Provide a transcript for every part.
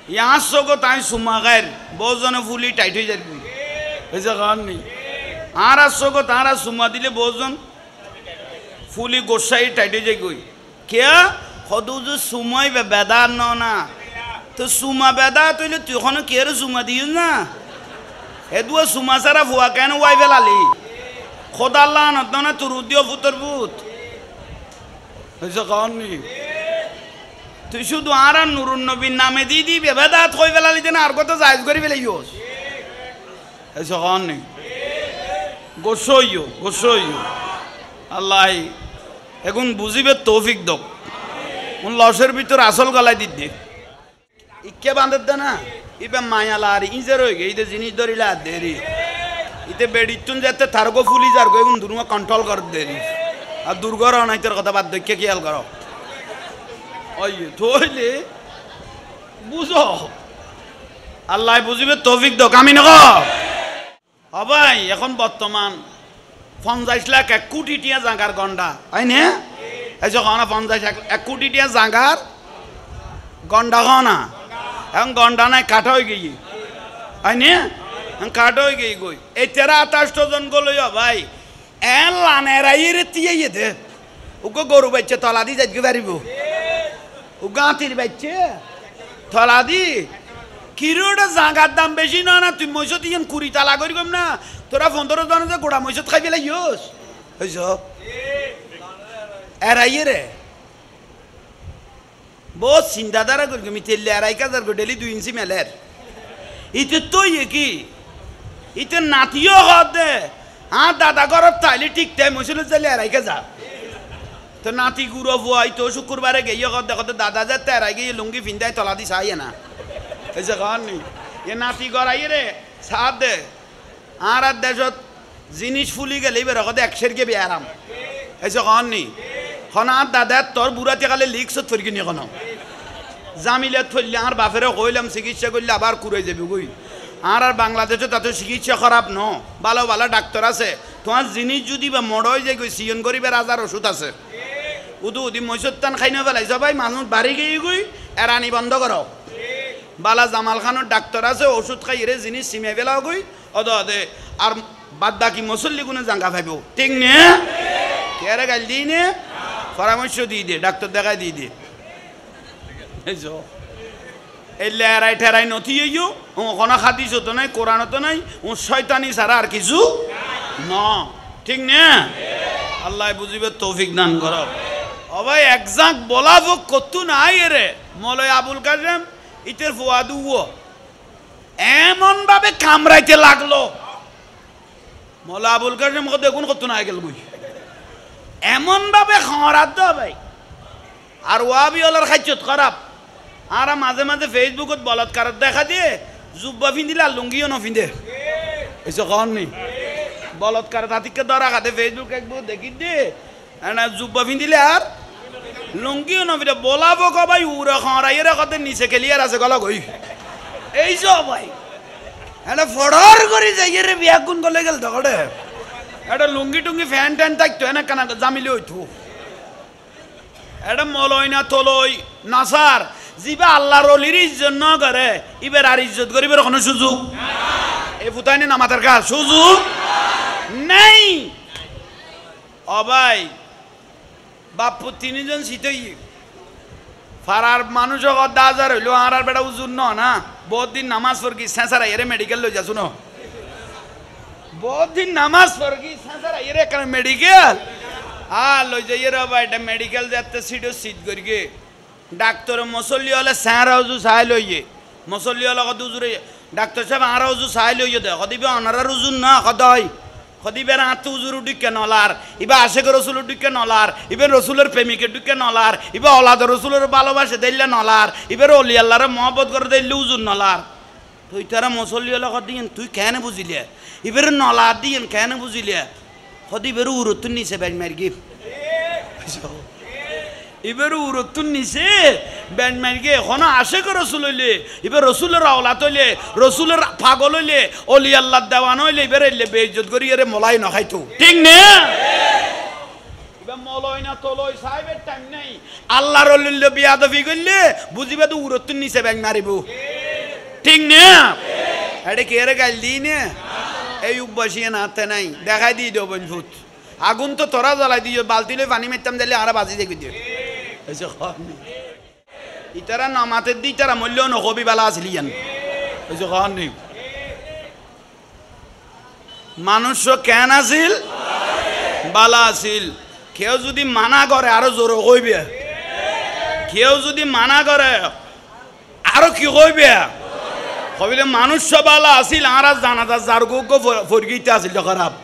यहाँ सोगो ताई सुमा गैर बहुत जने फुली टाइट हो जाती ऐसा कान नहीं आरा सोगो तारा सुमा दिले बहुत जन फुली गोसाई टाइट हो जाए कोई क्या खुद जो सुमा ही बेदार ना तो सुमा बेदार तो इले तू खाने केर सुमा दियो ना ये दुआ सुमा सारा फुआ कहने वाई वेला ली खुदा अल्लाह न तो ना तू रुदियो फुतरबूत ऐसा कान नहीं তুই শুধু আর নুরুন নবীর নামে দি দি বেদাত কই ফেলালি দেন আর কত জায়েজ করি ফেলাইওস এসো কোন নেই গোসইও আল্লাহ এখন বুঝিবে তৌফিক দক কোন লসের ভিতর আসল গলায় দিতে ইকে বাঁধে দে না ইবে মায়ালা আর ইজের হয়ে গে ইতে জিনিস ধরিলা দেরি ইতে বেডিতুন যেতে থারগো ফুলি যার গো এখন দুনুয়া কন্ট্রোল কর দেরি আর দুর্গর অনাইতের কথা বাদ দেখে খেয়াল করো ওই তোইলে বুঝো আল্লাহ বুঝিবে তৌফিক দাও আমি নক হবাই এখন বর্তমান 50 লাখ 1 কোটি টিয়া জাঙ্গার গন্ডা আইনে এই যে কোনা 50 লাখ 1 কোটি টিয়া জাঙ্গার গন্ডা কোনা এখন গন্ডা নাই কাটা হই গই আইনে কাটা হই গই গই এই 13-28 জন গলই ভাই এন লানেরাইরে টিয়ে দে ওগো গরু বাচ্চা তলা দি যাইতে পারিবো ও গাঁতির বাচ্চে থলা দি কিরোটা জাগার দাম বেশি না না তুই মইসত ইন 20 তালা করি কম না তোরা 15 জন যে গোড়া মইসত খাই ফেলাই ইউস হইছ এরাই রে বহুত চিন্তাধারা করি আমি তেলে এরাই কাজার গো ডেলি 2 ইঞ্চি মেলের ইতে তো কি ইতে নাতিও হদ দে দাদা ঘরত তাইলে ঠিক টাইম মইসল চলে এরাই কাজা তো নাতি গুরো বুয়াই তো শুক্রবারে গিয়ে দেখো দাদা যে তেরাই গিয়ে লুঙ্গি ফিন্দাই তলা দি চাই না এই যে কান নি এ নাতি গড়াই রে সাথ দে আর দেশত জিনিস ফুলি গেলে বের কদে একশের গে বেয়ারাম এই যে কান নি খন আর দাদা তোর বুড়াতে কালে লিখছত ফিরকি নি কোন জামিলে থইলে আর বাপেরে কইলাম চিকিৎসা করলে আবার কুড়াই যাবি কই আর বাংলাদেশে তাতে চিকিৎসা খারাপ ন ভালো ভালো ডাক্তার আছে তোমার জিনিস যদি বা মড হয়ে যায় সিয়ন গরিবের হাজার ওষুধ আছে উদু উদি মৈসত্তান খাই না পেলাই সবাই মানুষ বাড়ি গিয়ে গই এরানি বন্ধ করো বালা জামাল খানোর ডাক্তার আছে ওষুধ খাই রে জিনিস সিমে পেলাও গই অদ অদে আর বাদ বাকি মুসল্লি গুনে জাঙ্গা ভাইব ঠিক নে কেরে গাল দিই নে পরামর্শ দিয়ে দে ডাক্তার দেখাই দিয়ে দে এই যো এলে এরাই ঠেরাই নথি ইয়ো ও কোনো হাদিস তো নাই কোরআন তো নাই ও শয়তানি ছাড়া আর কিছু না ঠিক নে আল্লাহ বুঝিবে তৌফিক দান করো ও ভাই একজাক বলাবো কত নাই রে মলয় আবুল কাসেম ইতের ফুয়াদু এমন ভাবে কামড়াইতে লাগলো মলয় আবুল কাসেম দেখুন কত নাই গেল বই এমন ভাবে খরাত দাও ভাই আর ওয়াবি ওলার খাইছত খারাপ আর মাঝে মাঝে ফেসবুকত বলৎকার দেখা দিয়ে জুব্বা ফিন্দিলে আর লুঙ্গিও নফিন্দে এসে কন নি বলৎকার তাতিকে ধরা খাতে ফেসবুক একবার দেখি দে জুব্বা ফিন্দিলে আর লুঙ্গিও নফিন্দে বলাবো ক ভাই উড়ে খরাই রে কত নিচে খেলিয়ার আছে গলা গই এই সব ভাই এটা ফড়র করে যাই রে বিয়া গুণ গলে গেল তকড়ে এটা লুঙ্গি টুঙ্গি ফ্যান ট্যান থাকতো না কানা জামিলে হইতো এটা মলই না তলই নাসার জিবা আল্লাহর অলির ইজ্জত ন করে ইবের আর ইজ্জত করিবার কোনো সুযোগ এই ফুটাই না মাথার কাজ সুযোগ নেই ও ভাই বাপু তিনজন শীতই ফারার মানুষ দাজার হইলো আর বেটা উজুর না বহুত দিন নামাজ পড়কি শেষারা এরে মেডিকেল লই যা শুনো বহুত দিন নামাজ পড়কি শেষারা এরে কারণ মেডিকেল লই যাই রে ভাই এটা মেডিকেল যাতে সিটও সিট করিগে ডাক্তার মুসল্লি হলে স্যার উজু চাই লইয়ে মুসল্লি হলে কত উজুরে ডাক্তার সাহেব আর উজু চাই লইয়ে দে কদিবে অনারার উজুর না কদয় কদিবের হাত উজুর উডিকে নলার ইবা আশেখ রসুল উডিকে নলার ইবের রসুলের প্রেমিকের ডুকে নলার ইবা অলাদ রসুলের ভালোবাসে দিল্লে নলার ইবের অলি আল্লাহরে মহব্বত করে দিল্লে উজুর নলার তুই তারা মুসল্লি হলে কদিন তুই কেন বুঝিলে ইবের নলার দিয়েন কেন বুঝিলে কদিবের উরতুন নিচে ব্যাগ মার গিফট এবার উরতুন নিছে ব্যান্ড মারিকে এখনো আসে করে রসুল হইলে এবার রসুলের আওলাত হইলে রসুলের পাগল হইলে অলি আল্লাহ দেওয়ান হইলে এবার এলে বেইজ্জত করি এর মলাই না খাইতো ঠিক না এবার মলয় না তলয় সাহেবের টাইম নাই আল্লাহর অলিল্য বিয়াদফি করলে বুঝিবে তো উরতুন নিছে ব্যান্ড মারিব ঠিক না এটা কে রে গাইল দিই না এই বসিয়ে নাতে নাই দেখাই দিয়ে দেব ভূত আগুন তো তোরা জ্বালাই দিও বালতি লই পানি মেরতাম দিলে আর বাজি দেখি দিও ইতারা নামাতের দি তারা মূল্য নকবি বালা আসলি জান ওই যে খান নেই মানুষ কেন আছিল বালা আছিল কেউ যদি মানা করে আরো জোর কইবে কেউ যদি মানা করে আরো কি কইবে কবিলে মানুষ বালা আছিল আর জানাজা যার গো ফরগিতে আছিল খারাপ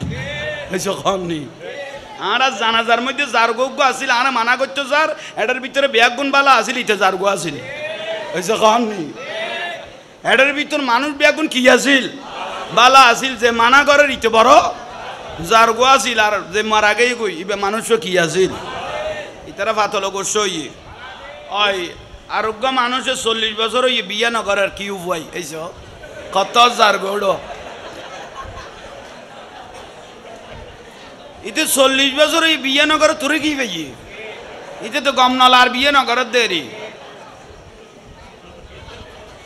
হয়েছে খাননি আর জানাজার মধ্যে যার গো আছিল আর মানা করতো যার এটার ভিতরে ব্যাগুন বালা আছিল ইটা যার গো আছিল হয়েছে খাননি এটার ভিতর মানুষ ব্যাগুন কি আছিল বালা আছিল যে মানা করে ইতে বড় যার গো আছিল আর যে মারা গেই গই ইবে মানুষ কি আছিল ইতারা ফাতল গোসই ওই আরোগ্য মানুষের 40 বছর ওই বিয়া নগরের কি উপায় এইস কত যার গৌড় ইতে 40 বছর ওই বিয়া নগর তোরে কি পাই ইতে তো গম নলা আর বিয়া নগরের দেরি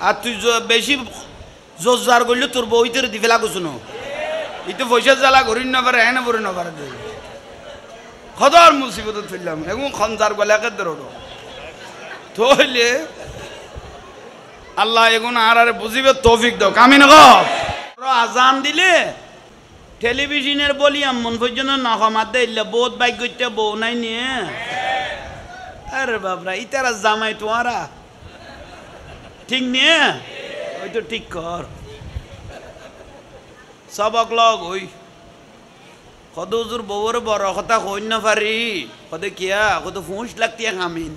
আর তুই বেশি জোরজার করলে তোর বইতে দি ফেলা কুসুনো ইতে পয়সা জ্বালা করিন না পারে হ্যাঁ পরে না পারে খদর মুসিবত ফেললাম এবং খনজার গলাকে দৌড়ো তাহলে আল্লাহ এগুন আর বুঝিবে তৌফিক দাও কামিন আজান দিলে টেলিভিশনের বলি মন পর্যন্ত নখমাত দিলে বহুত বাইক করতে বউ নাই নিয়ে আরে বাবরা ইতারা জামাই তোমারা ঠিক নিয়ে ওই তো ঠিক কর সবক লগ ওই কত হুজুর বউর বড় কথা কই না পারি কত কিয়া কত 5 লাখ টাকা খামিন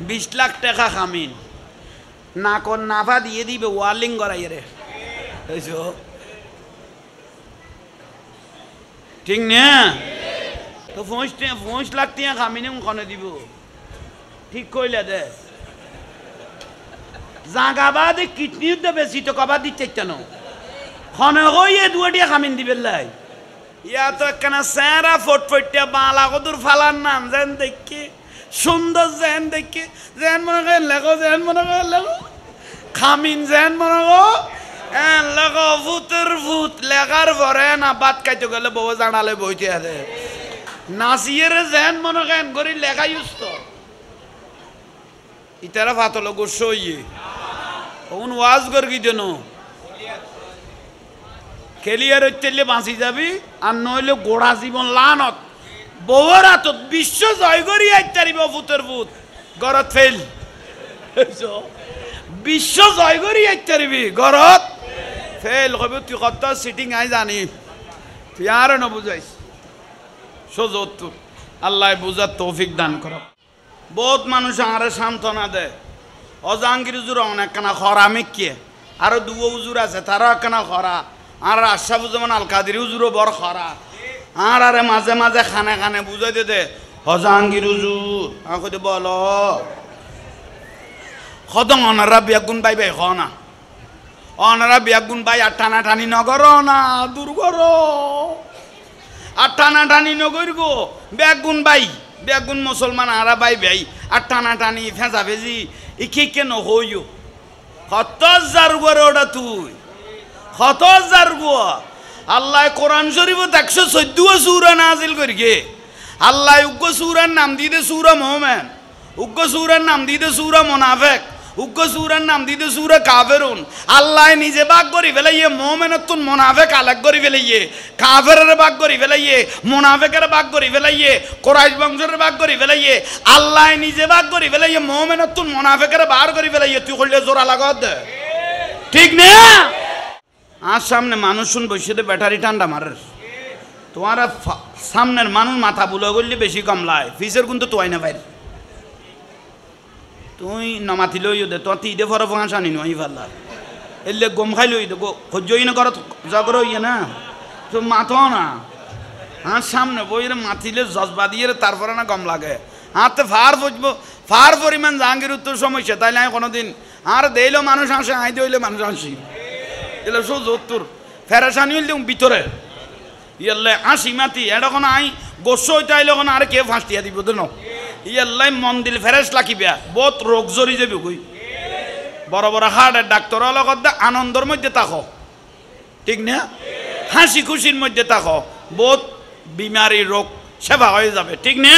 20 লাখ টাকা খামিন না কোন নাফা দিয়ে দিবে ওয়ার্লিং করাই রে ঠিক না তো 5 লাখ টাকা খামিনে কোনে দিব ঠিক কইলা দে জাগাবাদে কিডনি উদ্দে বেশি তো কবা দিতে কেন খনে কইয়ে দুয়াটিয়া খামিন দিবেন লাই ইয়া তো একখানা স্যারা ফটফটিয়া বালা কদুর ফালার নাম যেন দেখি সুন্দর যেন দেখি যেন মনে করেন লেখো যেন মনে করেন লেখো খামিন যেন মনে কো লেখো ভূতের ভূত লেখার পরে না বাদ খাইতে গেলে বউ জানালে বইতে আছে নাচিয়ের যেন মনে করেন করি লেখা ইউজ তো ইতারা ফাতলো গোসইয়ে ওন ওয়াজ করবি যেন খেলিয়ার হইতে বাঁচি যাবি আর নইলে গোড়া জীবন লানত বউর হাতত বিশ্ব জয় করি আইতারিব ভূতের ভূত গরত ফেল বিশ্ব জয় করি আইতারিবি গরত ফেল কবি তুই কত সিটিং আই জানি তুই আর ন বুঝাইস সোজত আল্লাহ বুঝার তৌফিক দান কর বহুত মানুষ আর সান্ত্বনা দেয় অজাঙ্গির উজুর অনেকখানা খরা মেকিয়ে আরো দুয়ো উজুর আছে তারাও একখানা খরা আর আশাফুজ্জামান আল কাদের উজুরও বড় খরা আর আরে মাঝে মাঝে খানে খানে বুঝাই দে হজাঙ্গির উজুর আমাকে বলো খদং অনারা বিয়াগুন বাই বাই খ না অনারা বিয়াগুন বাই আর টানা টানি নগর না দূর করো আর টানা টানি নগর গো বেগুন বাই বেগুন মুসলমান আরা বাই বাই আর টানা টানি ফেঁচা ফেঁচি ই কে কেন হইও কত যার করে ওটা তুই কত যার গো আল্লাহ কোরআন শরীফ 114 সূরা নাজিল করিগে আল্লাহ উগ্র সূরার নাম দিতে সূরা মুমিন উগ্র সূরার নাম দিতে সূরা মুনাফিক উগ্র সূরার নাম দিতে সূরা কাফিরুন আল্লাহ নিজে ভাগ করি ফেলাইয়ে মুমিনতুন মুনাফিক আলাগ করি ফেলাইয়ে কাফিরের ভাগ করি ফেলাইয়ে মুনাফিকের ভাগ করি ফেলাইয়ে কুরাইশ বংশের ভাগ করি ফেলাইয়ে আল্লাহ নিজে ভাগ করি ফেলাইয়ে মুমিনতুন মুনাফিকের বার করি ফেলাইয়ে তুই কইলে জোরা লাগত ঠিক না আর সামনে মানুষ শুন বসে ব্যাটারি ঠান্ডা মারে তোমার সামনের মানুষ মাথা বুলো করলে বেশি কমলায় ফিসের কিন্তু তোয়াই না বাইরে তুই নমাতি লই দে তোর তিদে ফর ফাঁস আনি নই ফাল্লা এলে গম খাই লই দে সহ্যই না করত জগর ইয়ে না তো মাথো না আর সামনে বইরে মাতিলে জজবা দিয়ে তারপরে না গম লাগে হাতে ফার বুঝবো ফার পরিমাণ জাহাঙ্গীর উত্তর সমস্যা তাইলে আমি কোনোদিন আর দেইলেও মানুষ আসে আই দইলে মানুষ আসি এলে সোজ উত্তর ফেরাসানি হইলে ভিতরে ইয়াল্লাই আসি মাতি এটা কোনো আই গোস্ব হইতে আইলে কোনো আর কে ফাঁস দিয়া দিব তো ন ইয়াল্লাই মন দিল ফেরেস লাখিবে বহুত রোগ জরি যাবে কই বড় বড় হার্টের ডাক্তার লগত আনন্দের মধ্যে থাকো, ঠিক না? হাসি খুশির মধ্যে থাকো, বহুত বিমারি রোগ সেবা হয়ে যাবে, ঠিক না?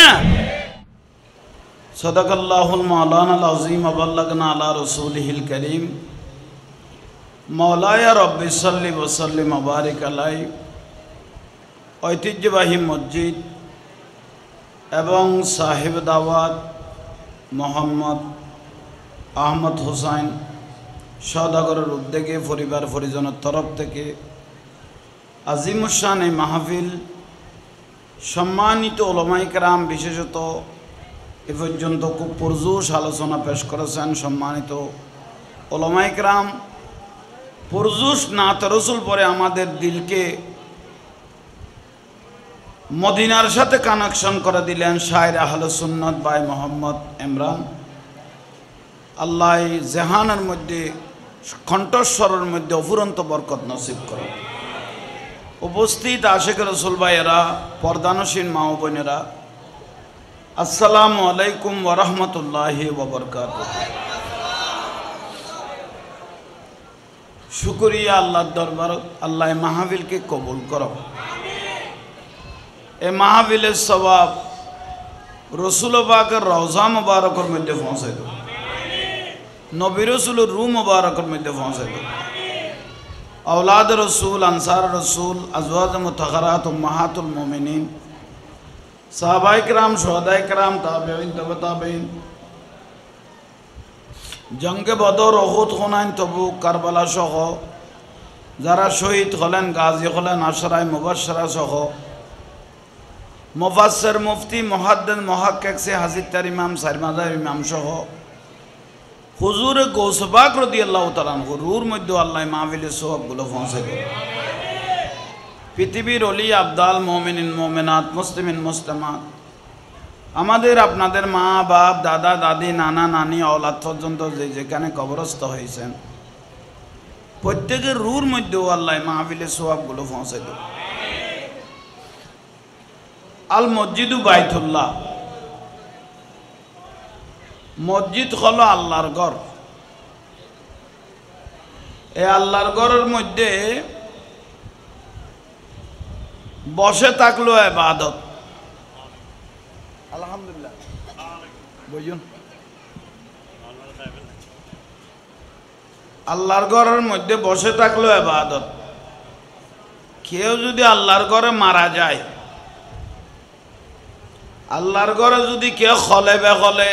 সদাকাল্লাহুল মাওলানাল আযীম ওয়া বাল্লাগনা আলা রাসূলিহিল কারীম। মাওলায়া রব্বি সাল্লি ওয়া সাল্লিম ওয়া বারিক আলাইহি। ঐতিহ্যবাহী মসজিদ এবং সাহেব দাওয়াত মোহাম্মদ আহমদ হোসাইন সওদাগরের উদ্যোগে পরিবার পরিজনের তরফ থেকে আজিমুশান এই মাহফিল, সম্মানিত উলামায়ে কেরাম বিশেষত এ পর্যন্ত খুব পুরজোশ আলোচনা পেশ করেছেন সম্মানিত উলামায়ে কেরাম। পুরজোশ নাত রসুল পরে আমাদের দিলকে মদিনার সাথে কানেকশন করে দিলেন শায়ের আহলে সুন্নাত ভাই মোহাম্মদ ইমরান। আল্লাহ জাহানের মধ্যে কণ্ঠস্বরের মধ্যে অফুরন্ত বরকত নসিব করে। উপস্থিত আশিক রসুল ভাইয়েরা, পর্দানসীন মা ও বোনেরা, আসসালামু আলাইকুম ওয়া রাহমাতুল্লাহি ওয়া বারাকাতুহু। শুকরিয়া আল্লাহর দরবার, আল্লাহ মাহফিলকে কবুল করো। এই মাহফিলের সওয়াব রসুল পাকের রওজা মুবারকের মধ্যে পৌঁছে দাও, নবী রসুলের রূহ মুবারকের মধ্যে পৌঁছে দাও। औलाद रसूल, अंसार रसूल, अज़वाज मुतहरात उम्महातुल मोमिनीन, साहबाए किराम, शुहदाए किराम, ताबईन, तबा ताबईन, जंगे बदर, उहुद, हुनाइन, तबुक, কারবালা সহ যারা শহীদ হলেন, গাজী হলেন, আশরায়ে মুবাশশারা সহ মুফাসসির, মুফতি, মুহাদ্দিস, মুহাক্কিক সে হাজির তার ইমাম, সারমাদার ইমাম সহ হুজুর গৌস পাক রাদিয়াল্লাহু তাআলা আনহু রুর মধ্যে আল্লাহ মাহফিলের সওয়াবগুলো পৌঁছে দেন। পৃথিবীর ওলি আবদাল, মুমিনিন মুমিনাত, মুসলিমিন মুসলিমাত, আমাদের আপনাদের মা বাপ, দাদা দাদি, নানা নানি, আওলাদ পর্যন্ত যে যেখানে কবরস্থ হয়েছেন প্রত্যেকের রুর মধ্যেও আল্লাহ মাহফিলের সওয়াবগুলো পৌঁছে দেন। আল মসজিদু বাইতুল্লাহ, মসজিদ হলো আল্লাহর ঘর। এই আল্লাহর ঘরের মধ্যে বসে থাকলো ইবাদত। আলহামদুলিল্লাহ, বুঝুন, আল্লাহর ঘরের মধ্যে বসে থাকলো ইবাদত। কেউ যদি আল্লাহর ঘরে মারা যায়, আল্লাহর ঘরে যদি কেউ খলে বেখলে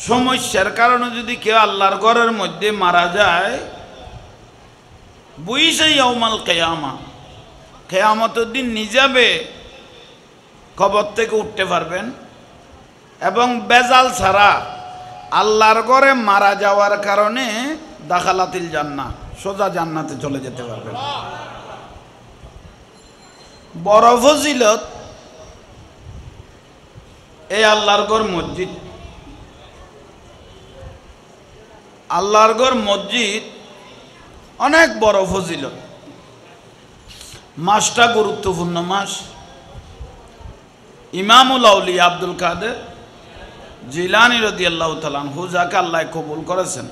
সমস্যার কারণে যদি কেউ আল্লাহর ঘরের মধ্যে মারা যায়, বুইসে ইয়াউমাল কিয়ামা, কিয়ামতের দিন নিজাবে কবর থেকে উঠতে পারবেন এবং বেজাল ছাড়া আল্লাহর ঘরে মারা যাওয়ার কারণে দাখালাতিল জান্নাহ, সোজা জান্নাতে চলে যেতে পারবেন। বড় ফজিলত এই আল্লাহর ঘর মসজিদ। আল্লাহর ঘর মসজিদ অনেক বড় ফজিলত। মাসটা গুরুত্বপূর্ণ মাস। ইমামুল আউলিয়া আব্দুল কাদের জিলানী রাদিয়াল্লাহু তাআলা আনহু, যাকে আল্লাহ কবুল করেছেন,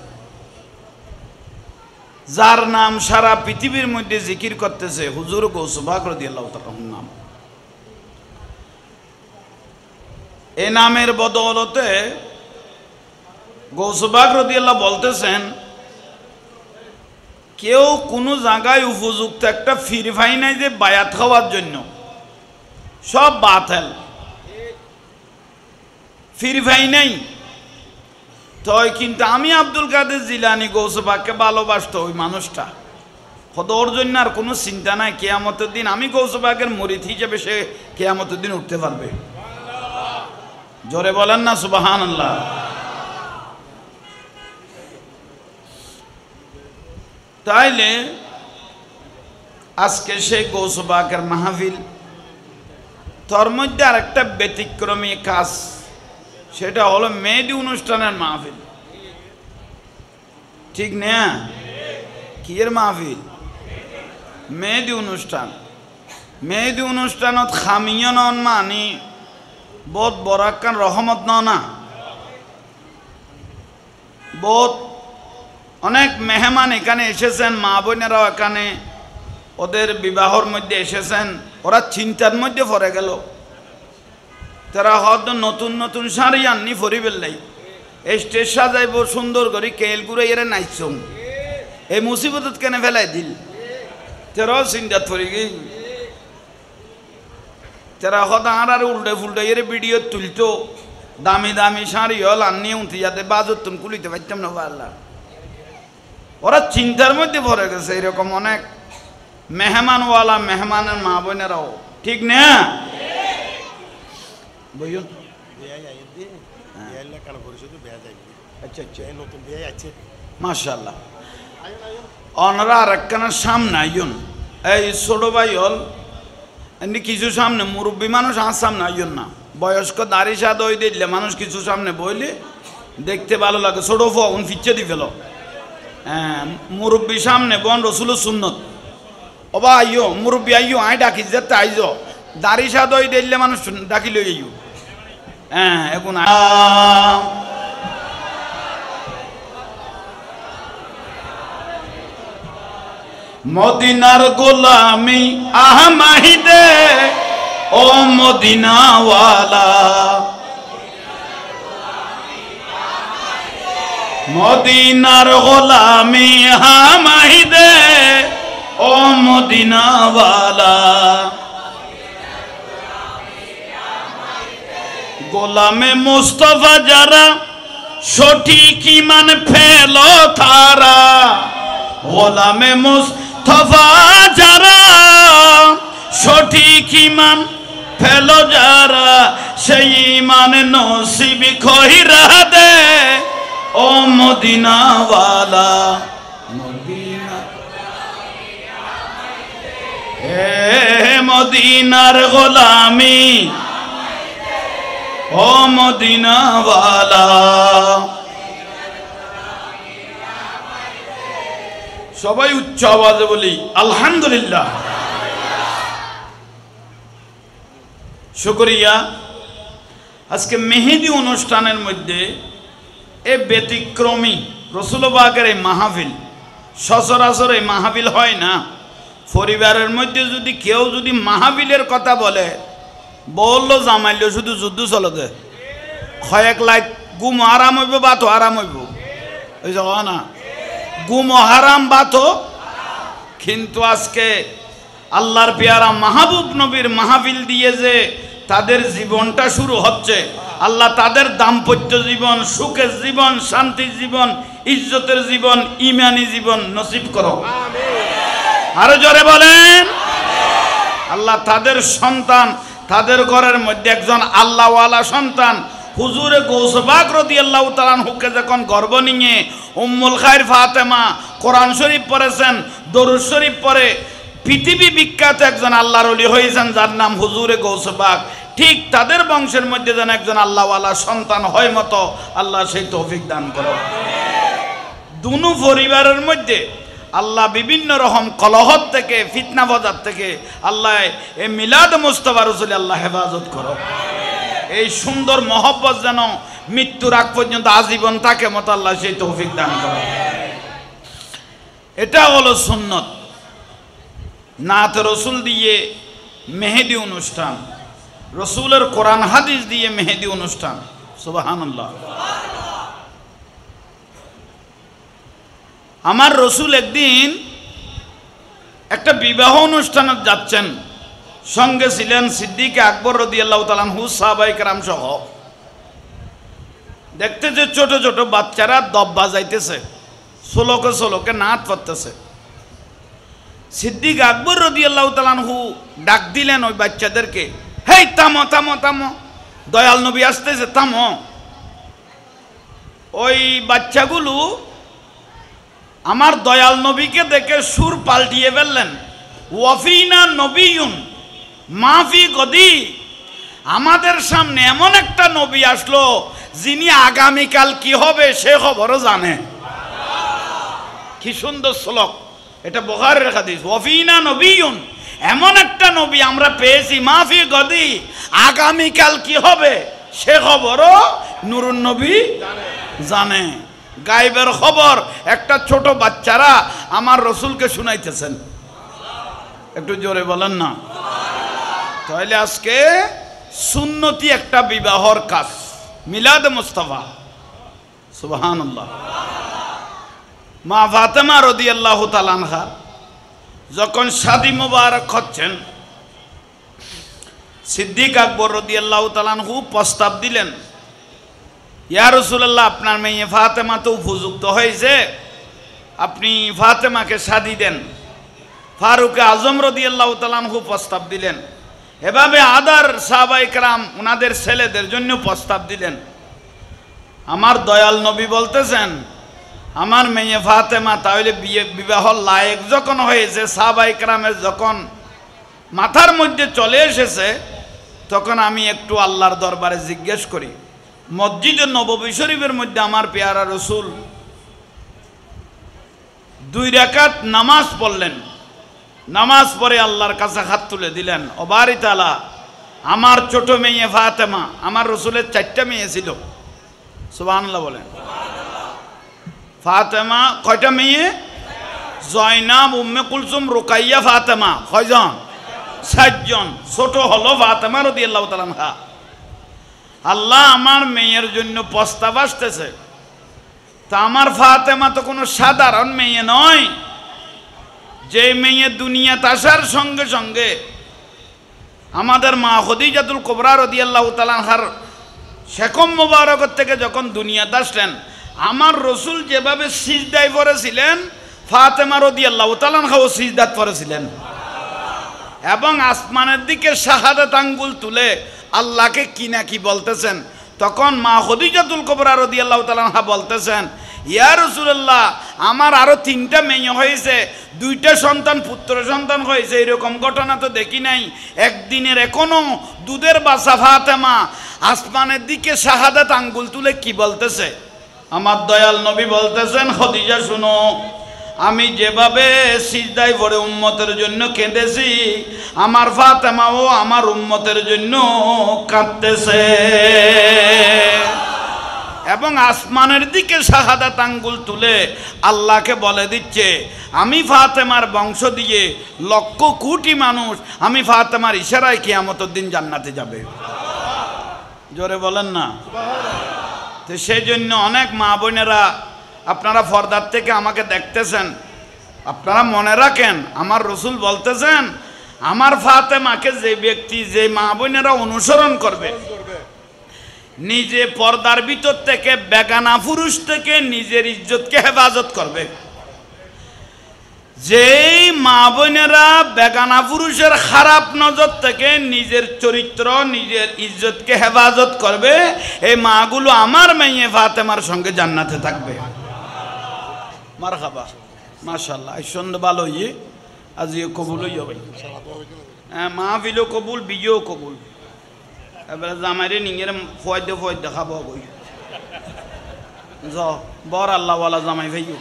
যার নাম সারা পৃথিবীর মধ্যে জিকির করতেছে, হুজুর গৌস পাক রাদিয়াল্লাহু তাআলার নাম। এই নামের বদৌলতে গৌস পাক রাদিয়াল্লাহু বলতেছেন, কেউ কোনো জায়গায় উপযুক্ত একটা ফির ভাই নাই যে বায়াত খাওয়ার জন্য, সব বাতিল, ফির ভাই নাই। তয় কিন্তু আমি আব্দুল কাদের জিলানী গৌস পাককে ভালোবাসতো ওই মানুষটা, ওর জন্য আর কোনো চিন্তা নাই। কিয়ামতের দিন আমি গৌস পাকের মুরিদ হিসেবে সে কিয়ামতের দিন উঠতে পারবে। জোরে বলেন না সুবহানাল্লাহ। তাইলে আজকে সেই গৌস পাকের মাহফিল, তার মধ্যে আরেকটা ব্যতিক্রমী কাজ, সেটা হলো মেহেদি অনুষ্ঠানের মাহফিল। ঠিক না? কি এর মাহফিল? মেহেদি অনুষ্ঠান। মেহেদি অনুষ্ঠানত খামিয়া নন মানি বহুত বড় একখান রহমত ন না, বহুত অনেক মেহমান এখানে এসেছেন, মা বোনেরাও এখানে ওদের বিবাহর মধ্যে এসেছেন, ওরা চিন্তার মধ্যে পড়ে গেল। তারা হয়তো নতুন নতুন শাড়ি আননি ফরিবেল লাই, এই স্টেজ সাজাইব সুন্দর করে কেল গুড়ে এরা নাইছম, এই মুসিবতত কেন ফেলাই দিল, তারাও চিন্তাত পড়ে গেই। তারা হয়তো আর উল্টে ফুলটে এর ভিডিও তুলতো, দামি দামি শাড়ি হল আননি উঠি যাতে বাজত তুমি কুলিতে পারতাম না পারলাম। ওরা চিন্তার মধ্যে পড়ে গেছে। এরকম অনেক মেহমানওয়ালা মেহমানের মা বোনেরাও, ঠিক না? বইন আচ্ছা আচ্ছা, মাশাআল্লাহ। অনরা আর একখানের সামনে আইন, এই ছোট ভাই হল এমনি কিছু সামনে, মুরব্বী মানুষ আর সামনে আইন না, বয়স্ক দাড়ি সাদ ওই দিলে মানুষ কিছু সামনে বইলে দেখতে ভালো লাগে। ছোট ফোন ফিচ্ছে দি ফেল, হ্যাঁ মুরব্বী সামনে বন রসুল সুন্নত। ওবা আইও মুরব্বী আইও, আই ডাকি যেতে আইজ, দাড়ি সাদ ওই দিলে মানুষ ডাকি লই আইও। হ্যাঁ এখন মদিনার গোলামি আহমাহিদে ও মদিনাওয়ালা, মদিনার গোলামি আহমাহিদে ও মদিনাওয়ালা, গোলামে মুস্তফা যারা সঠিক ঈমান ফেলো তারা, গোলামে মুস্তফা যারা সঠিক ঈমান ফেলো যারা, সেই ঈমান নসিব কইরা দে ও মদিনাওয়ালা, মদিনা হে মদিনার গোলামি ও মদিনাওয়ালা। সবাই উচ্চ আওয়াজে বলি আলহামদুলিল্লাহ। শুকরিয়া। আজকে মেহেদি অনুষ্ঠানের মধ্যে এ ব্যতিক্রমী রসুলবাগের এই মাহফিল, সচরাচর এই মাহফিল হয় না। পরিবারের মধ্যে যদি কেউ যদি মাহফিলের কথা বলে, বললো জামাইলো শুধু যুদ্ধ চলতে, কয়েক লাখ গুম আরাম হইব বা তো আরাম হইব, ওই যাওয়া না গুম হারাম বাতো। কিন্তু আজকে আল্লাহর পেয়ারা মাহবুব নবীর মাহফিল দিয়ে যে তাদের জীবনটা শুরু হচ্ছে, আল্লাহ তাদের দাম্পত্য জীবন, সুখের জীবন, শান্তির জীবন, ইজ্জতের জীবন, ইমানি জীবন নসিব করো। আরো জোরে বলেন আল্লাহ তাদের সন্তান, তাদের ঘরের মধ্যে একজন আল্লাহওয়ালা সন্তান হুজুরে গৌসবাগ রাদিয়াল্লাহু তাআলা আনহুকে যখন গর্ভ নিয়ে উম্মুল খায়র ফাতেমা কোরআন শরীফ পড়েছেন, দরুদ শরীফ পড়ে পৃথিবী বিখ্যাত একজন আল্লাহর ওলি হয়েছেন যার নাম হুজুরে গৌসবাগ, ঠিক তাদের বংশের মধ্যে যেন একজন আল্লাহওয়ালা সন্তান হয় মতো আল্লাহ সেই তৌফিক দান করো। দুনো পরিবারের মধ্যে আল্লাহ বিভিন্ন রকম কলহত থেকে, ফিতনা বাজার থেকে আল্লাহ এই মিলাদ মুস্তাফা রাসূল আল্লাহ হেফাজত করো। এই সুন্দর মহব্বত যেন মৃত্যুর আগ পর্যন্ত আজীবন থাকে মতো আল্লাহ সেই তৌফিক দান করো। এটা হলো সুন্নত। নাত রসুল দিয়ে মেহেদি অনুষ্ঠান, রসুলের কোরআন হাদিস দিয়ে মেহেদি অনুষ্ঠান। সুবহানাল্লাহ। আমার রসুল একদিন একটা বিবাহ অনুষ্ঠানে যাচ্ছেন, সঙ্গে ছিলেন সিদ্দিক আকবর রাদিয়াল্লাহু তাআলা আনহু, সাহাবায়ে কেরাম সহ। দেখতে যে ছোট ছোট বাচ্চারা দব্বা যাইতেছে, ষোলোকে ষোলোকে নাচ পড়তেছে। সিদ্দিক আকবর রাদিয়াল্লাহু তাআলা আনহু ডাক দিলেন ওই বাচ্চাদেরকে, হেই থামো থামো থামো, দয়াল নবী আসতেছে, থামো। ওই বাচ্চাগুলো আমার দয়াল নবীকে দেখে সুর পাল্টিয়ে ফেললেন, ওয়াফিনা নবিয়ুন মাফি গদি, আমাদের সামনে এমন একটা নবী আসলো যিনি আগামীকাল কি হবে সে খবরও জানে। কি সুন্দর শ্লোক, এটা বুখারীর হাদিস। ওয়াফিনা নবিয়ুন, এমন একটা নবী আমরা পেয়েছি, মাফি গদি, আগামীকাল কি হবে সে খবরও নুরুন নবী জানে। গায়েবের খবর একটা ছোট বাচ্চারা আমার রসুলকে শুনাইতেছেন। একটু জোরে বলেন না। তাহলে আজকে সুন্নতি একটা বিবাহর কাজ, মিলাদ মুস্তাফা, সুবহানাল্লাহ। মা ফাতেমা রাদিয়াল্লাহু তাআলা আনহা যখন শাদী মুবারক হচ্ছেন, সিদ্দিক আকবর রাদিয়াল্লাহু তাআলা আনহু প্রস্তাব দিলেন, ইয়া রাসূলুল্লাহ, আপনার মেয়ে ফাতেমা তো উপযুক্ত হয়েছে, আপনি ফাতেমাকে শাদী দেন। ফারুক আজম রাদিয়াল্লাহু তাআলা আনহু প্রস্তাব দিলেন। এভাবে আদার সাহাবায়ে কেরাম ওনাদের ছেলেদের জন্য প্রস্তাব দিলেন। আমার দয়াল নবী বলতেছেন, আমার মেয়ে ফাতেমা তাহলে বিবাহ লায়েক যখন হয়েছে, সাহাবায়ে কেরামের যখন মাথার মধ্যে চলে এসেছে, তখন আমি একটু আল্লাহর দরবারে জিজ্ঞেস করি। মসজিদে নববী শরীফের মধ্যে আমার পেয়ারা রসুল 2 রাকাত নামাজ পড়লেন। নামাজ পড়ে আল্লাহর কাছে হাত তুলে দিলেন, ও বারি তাআলা, আমার ছোট মেয়ে ফাতেমা, আমার রসুলের 4টা মেয়ে ছিল, সুবহানাল্লাহ বলেন। ফাতেমা কয়টা মেয়ে? জয়নাব, উম্মে কুলসুম, রুকাইয়া, ফাতেমা। কয়জন? 7 জন। ছোট হলো ফাতেমা রাদিয়াল্লাহু তাআলা আনহা। আল্লাহ আমার মেয়ের জন্য প্রস্তাব আসতেছে, তা আমার ফাতেমা তো কোনো সাধারণ মেয়ে নয়, যে মেয়ে দুনিয়াতে আসার সঙ্গে সঙ্গে আমাদের মা খাদিজাতুল কুবরা রাদিয়াল্লাহু তাআলা আনহার শেকম মুবারক থেকে যখন দুনিয়াতে আসলেন, আমার রসুল যেভাবে সিজদায় পড়েছিলেন, ফাতেমা রাদিয়াল্লাহু তাআলা আনহাও সিজদাত পড়েছিলেন, এবং আসমানের দিকে শাহাদাত আঙ্গুল তুলে আল্লাহকে কি না কি বলতেছেন। তখন মা খাদিজাতুল কুবরা রাদিয়াল্লাহু তাআলা আনহা বলতেছেন, ইয়া রাসূলুল্লাহ, আমার আরো 3টা মেয়ে হয়েছে, 2টা সন্তান পুত্র সন্তান হয়েছে, এরকম ঘটনা তো দেখি নাই। একদিনের এখনো দুধের বাচ্চা ফাতেমা আসমানের দিকে শাহাদাত আঙ্গুল তুলে কি বলতেছে? আমার দয়াল নবী বলতেছেন, খাদিজা শুনো, আমি যেভাবে সিজদায় পড়ে উম্মতের জন্য কেঁদেছি, আমার ফাতেমাও আমার উম্মতের জন্য কাঁদতেছে, এবং আসমানের দিকে শাহাদাত আঙ্গুল তুলে আল্লাহকে বলে দিচ্ছে, আমি ফাতেমার বংশ দিয়ে লক্ষ কোটি মানুষ আমি ফাতেমার ইশারায় কিয়ামতের দিন জান্নাতে যাবে। জোরে বলেন না। তো সেই জন্য অনেক মা বোনেরা আপনারা পর্দার থেকে আমাকে দেখতেছেন, আপনারা মনে রাখেন, আমার রসুল বলতেছেন, আমার ফাতেমাকে যে ব্যক্তি, যে মা বোনেরা অনুসরণ করবে, নিজে পর্দার ভিতর থেকে বেগানা পুরুষ থেকে নিজের ইজ্জতকে হেফাজত করবে, যেই মা বোনেরা বেগানা পুরুষের খারাপ নজর থেকে নিজের চরিত্র, নিজের ইজ্জতকে হেফাজত করবে, এই মাগুলো আমার মেয়ে ফাতেমার সঙ্গে জান্নাতে থাকবে। মারহাবা, মাশাআল্লাহ। এই সন্ধ্যা ভালো হইয়ে আজ কবুল হইয়া ভাই, মাহফিলও কবুল, বিয়েও কবুল। এবারে জামাইরে নিঙের ফয়েদ দেখাবো বই, বর আল্লাহওয়ালা জামাই ভাইও।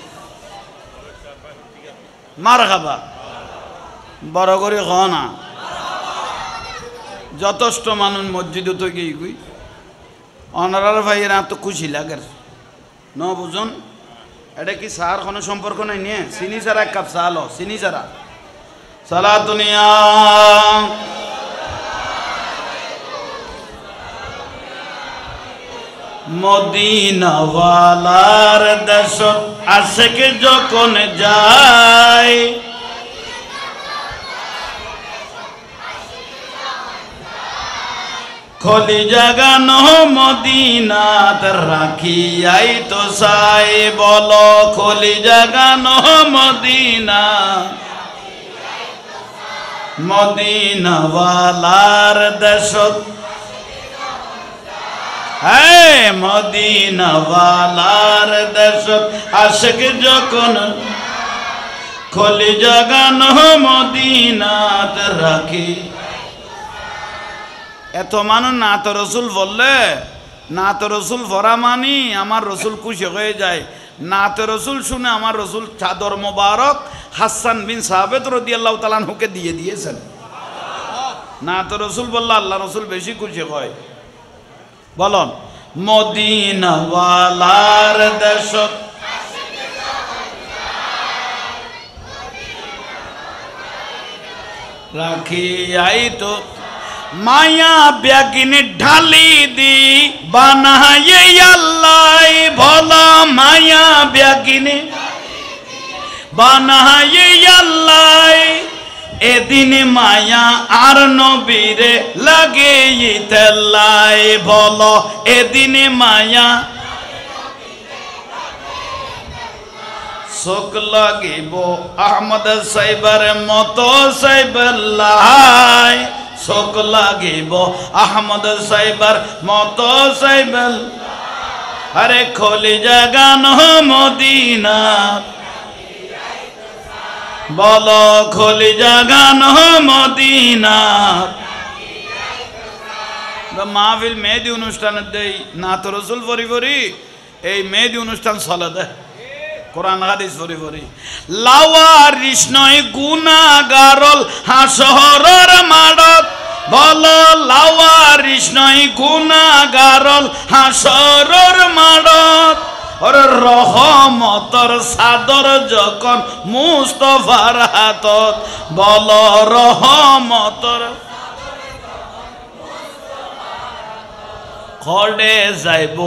মারহাবা, বড় করে খ না, যথেষ্ট মানুষ মসজিদে তো গিয়ে গুই অনারার ভাইয়ের তো খুশি লাগে ন বুঝুন। এটা কি সার কোনো সম্পর্ক নাই নিয়ে? চিনি ছাড়া 1 কাপ চা লো, চিনি ছাড়া। সালা দুনিয়া মদিনাওয়ালার দেশ আশেক যখন যায়, খলি জাগানো মদিনাত রাখিয়াই তো সাই, বলো খলি জাগানো মদিনা, মদিনাওয়ালার দেশ, হ্যাঁ মদিনাওয়ালার দেশ আশেক যখন খলি জাগানো মদিনাত রাখি। এত মানুষ না তো রসুল বললে, না তো রসুল ভরা মানি আমার রসুল খুশি হয়ে যায়। না তো রসুল শুনে আমার রসুল চাদর মোবারক হাসান বিন সাহাবেত রাদিয়াল্লাহু তাআলা আনহুকে দিয়ে দিয়েছেন। না তো রসুল বললে আল্লাহ রসুল বেশি খুশি হয়। বলুন, মদিনাওয়ালার দেশ রাখিয়াই তো মায়া ব্যাগিনে ঢালি দি বানায়ে আল্লাহ ভোলা মায়া ব্যাগিনে বানায়ে আল্লাহ এদিন মায়া আর নবীরে লাগে তেল্লাই বলো এদিন মায়া শোক লাগিব আহমদ সাইবার মতো সাইবাল্লাহ শোক লাগিব আহমদ সাইবার মতো সাইবাল আরে খোলি জাগানো মদিনা বলো খোলি জাগানো মদিনা মাহফিল মেহেদি অনুষ্ঠানের দেই না তো রসুল ফরি ফরি এই মেহেদি অনুষ্ঠান চলে দেয় কোরআন হাদিস ফরি ফরি লাওয়ারিস নয় গুনাহগারল হাসরের মাঠত বলো লাওয়ারিস নয় গুনাহগারল হাসরের মাঠত ওর রহমতর সাদর যখন মুস্তফার হাতত বলো রহমতর খড়ে যাইব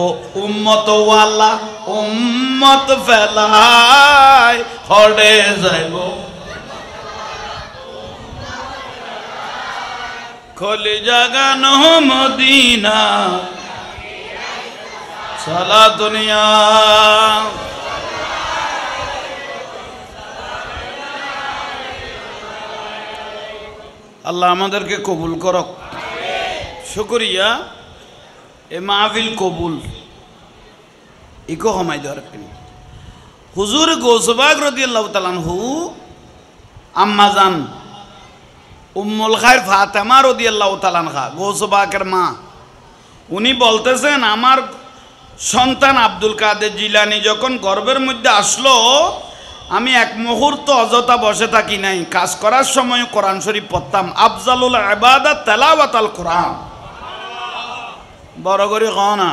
উম্মত ওয়ালা উম্মত ফেলাই খড়ে যাইব খলি জাগানো মদিনা সালা দুনিয়া আল্লাহ আমাদেরকে কবুল করক শুকরিয়া এ মাহফিল কবুল ইকো হমাই দেওয়ার হুজুর গৌসবাগ রাদিয়াল্লাহু তাআলা আনহু আম্মাজান উম্মুল খায়র ফাতেমা রাদিয়াল্লাহু তাআলা আনহা গৌসবাগের মা উনি বলতেছেন আমার সন্তান আব্দুল কাদের জিলানী যখন গর্ভের মধ্যে আসলো আমি এক মুহূর্ত অযথা বসে থাকি নাই কাজ করার সময় কোরআন শরীফ পড়তাম আফজালুল ইবাদাত তেলাওয়াতুল কোরআন বড় করে কও না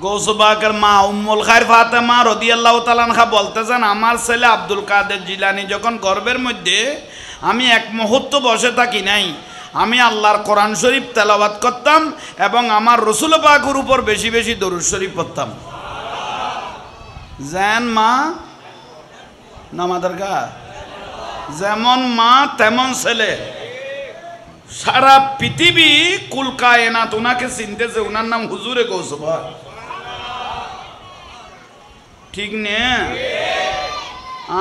গৌসবাগের মা উম্মুল খায়র ফাতেমা রাদিয়াল্লাহু তাআলা আনহা বলতেছেন আমার ছেলে আব্দুল কাদের জিলানী যখন গর্ভের মধ্যে আমি এক মুহূর্ত বসে থাকি নাই আমি আল্লাহর কোরআন শরীফ তেলাওয়াত করতাম এবং আমার রাসূল পাকের উপর বেশি বেশি দরুদ শরীফ পড়তাম যেন মা নামাদের গা যেমন মা তেমন ছেলে সারা পৃথিবী কুল কায়নাত ওনাকে চিনতেছে ওনার নাম হুজুরে গৌসবাগ ঠিক নে